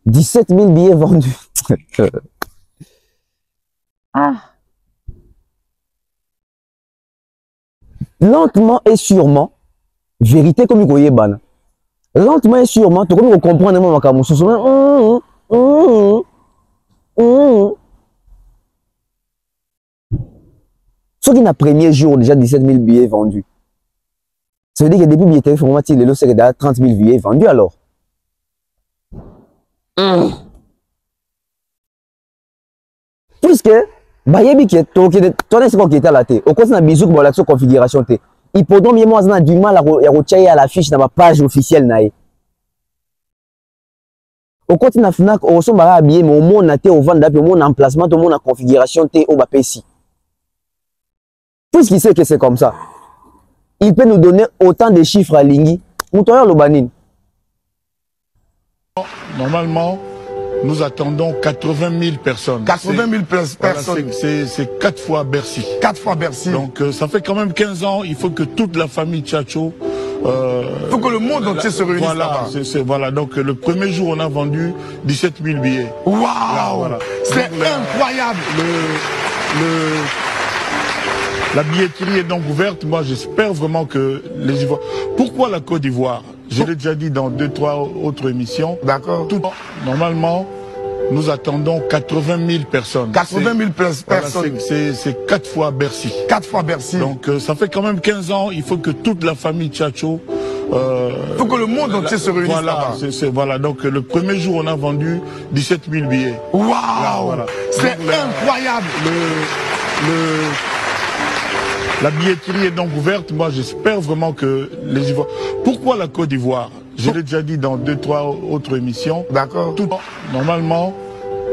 17 000 billets vendus. Lentement et sûrement, vérité comme il y a ban. Lentement et sûrement, tu comprends comprendre mon makamu. Ce qui n'a premier jour déjà 17 000 billets vendus. Ça veut dire que depuis billetterie formatique, le lot c'est déjà 30 000 billets vendus alors. Puisque, bayebi qui est toi n'est-ce pas qui est à la tête. Au côté d'un bisou pour l'action configuration T. Il peut donc moi on a du mal à retirer à l'affiche dans ma page officielle naïe. Au côté d'un Fnac, on s'en va habiller, mais au moins on a été au vent d'appui, au moins en emplacement, au moins en configuration T au BAPC. Puisqu'il sait que c'est comme ça, il peut nous donner autant de chiffres à Lingui. Normalement, nous attendons 80 000 personnes. 80 000 personnes. Voilà, c'est 4 fois Bercy. 4 fois Bercy. Donc ça fait quand même 15 ans, il faut que toute la famille Tchatcho... il faut que le monde entier se réunisse là-bas. Voilà, donc le premier jour, on a vendu 17 000 billets. Waouh, voilà. C'est incroyable. La billetterie est donc ouverte. Moi, j'espère vraiment que les Ivoiriens... Pourquoi la Côte d'Ivoire? Je l'ai déjà dit dans 2-3 autres émissions. D'accord. Normalement, nous attendons 80 000 personnes. 80 000 personnes. Voilà, c'est 4 fois Bercy. 4 fois Bercy. Donc ça fait quand même 15 ans, il faut que toute la famille Tchatcho... il faut que le monde entier se réunisse là-bas. Voilà, donc le premier jour, on a vendu 17 000 billets. Waouh, voilà. C'est incroyable. La billetterie est donc ouverte. Moi, j'espère vraiment que les Ivoiriens... Pourquoi la Côte d'Ivoire? Je l'ai déjà dit dans 2-3 autres émissions. D'accord. Normalement,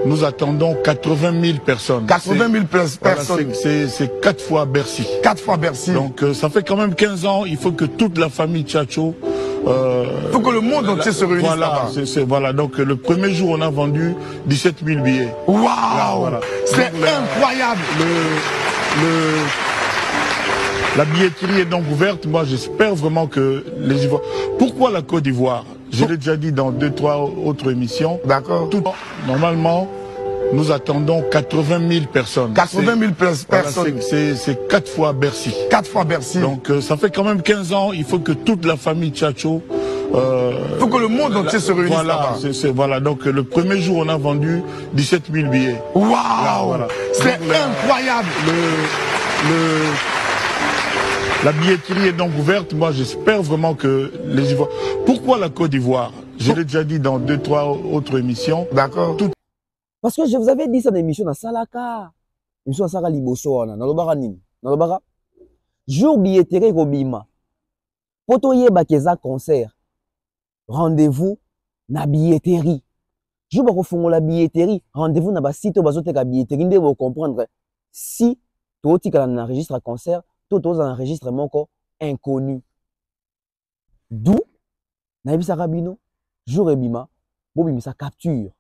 nous attendons 80 000 personnes. 80 000 personnes. Voilà, c'est 4 fois Bercy. 4 fois Bercy. Donc ça fait quand même 15 ans, il faut que toute la famille Tchatcho... il faut que le monde entier se réunisse là-bas. Voilà, donc le premier jour, on a vendu 17 000 billets. Waouh, voilà. C'est incroyable. La billetterie est donc ouverte. Moi, j'espère vraiment que les Ivoiriens... Pourquoi la Côte d'Ivoire? Je l'ai déjà dit dans 2-3 autres émissions. D'accord. Normalement, nous attendons 80 000 personnes. 80 000 personnes. Voilà, c'est 4 fois Bercy. 4 fois Bercy. Donc ça fait quand même 15 ans, il faut que toute la famille Tchatcho... il faut que le monde entier se réunisse là-bas. Voilà, donc le premier jour, on a vendu 17 000 billets. Waouh, voilà. C'est incroyable. La billetterie est donc ouverte. Moi, j'espère vraiment que les Ivoiriens... Pourquoi la Côte d'Ivoire? Je l'ai déjà dit dans 2-3 autres émissions. D'accord. Parce que je vous avais dit ça dans l'émission dans Salaka. L'émission dans Salaka Liboso, dans le Baranim. Dans le Bara. Jour billetterie Robima. Poto yeba keza concert. Rendez-vous na billetterie. Jour bako fongo la billetterie. Rendez-vous na ba site bazote ka billetterie. Nde vous comprendre. Si tu as un enregistre à concert, tout dans un enregistrement inconnu. D'où, Naïbisa Rabino, jour et bima, bobi sa capture.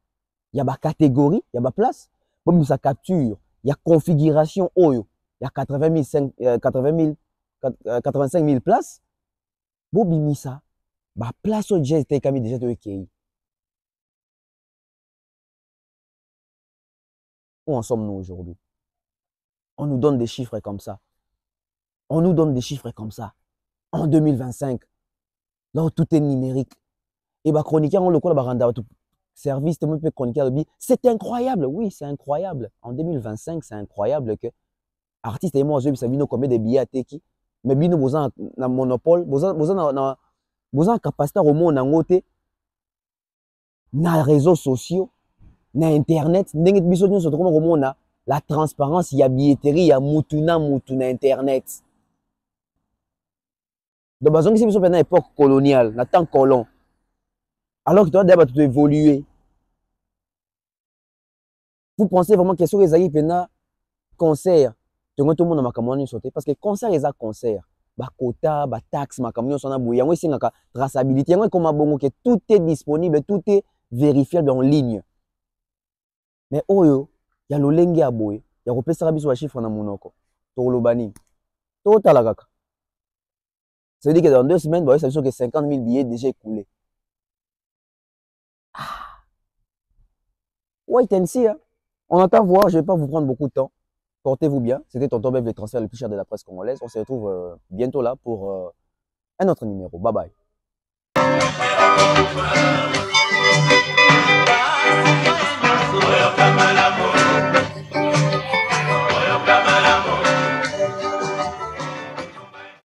Il y a ma catégorie, il y a ma place, bobi sa capture, il y a configuration oyo, il y a 85 000 places. Bobi misa, ma place au jazz t'es kami déjà de EKI. Où en sommes-nous aujourd'hui? On nous donne des chiffres comme ça. On nous donne des chiffres comme ça. En 2025, là où tout est numérique. Et bah chroniqueur, on le colle à service, c'est incroyable. Oui, c'est incroyable. En 2025, c'est incroyable que artistes et moi, je sais combien de billets à Teki. Mais bino besoin un monopole, besoin capacité au monde en côté, dans les réseaux sociaux, na internet ndenge biso nyonso tokoma komona la transparence ya billetterie ya mutu na internet. Donc bazongi biso pendant époque coloniale na temps colon. Alors que toi d'abord tu évoluer. Vous pensez vraiment que sur les aïe pendant concert, tout le monde na makamoni sauter parce que concert les a concert. Ba quota, ba taxe makamoni sona boya ngo singaka traçabilité ngo comme bongo que tout est disponible, tout est vérifiable en ligne. Mais oyo ya lolenge ya boye ya kopesa biso ba chiffre na monoko to lobani to talakaka. Ça veut dire que dans 2 semaines ça veut dire que 50 000 billets déjà écoulés. Wait and see, hein? On attend voir, je vais pas vous prendre beaucoup de temps. Portez-vous bien. C'était Tonton Bev, le transfert le plus cher de la presse congolaise. On se retrouve bientôt là pour un autre numéro. Bye bye.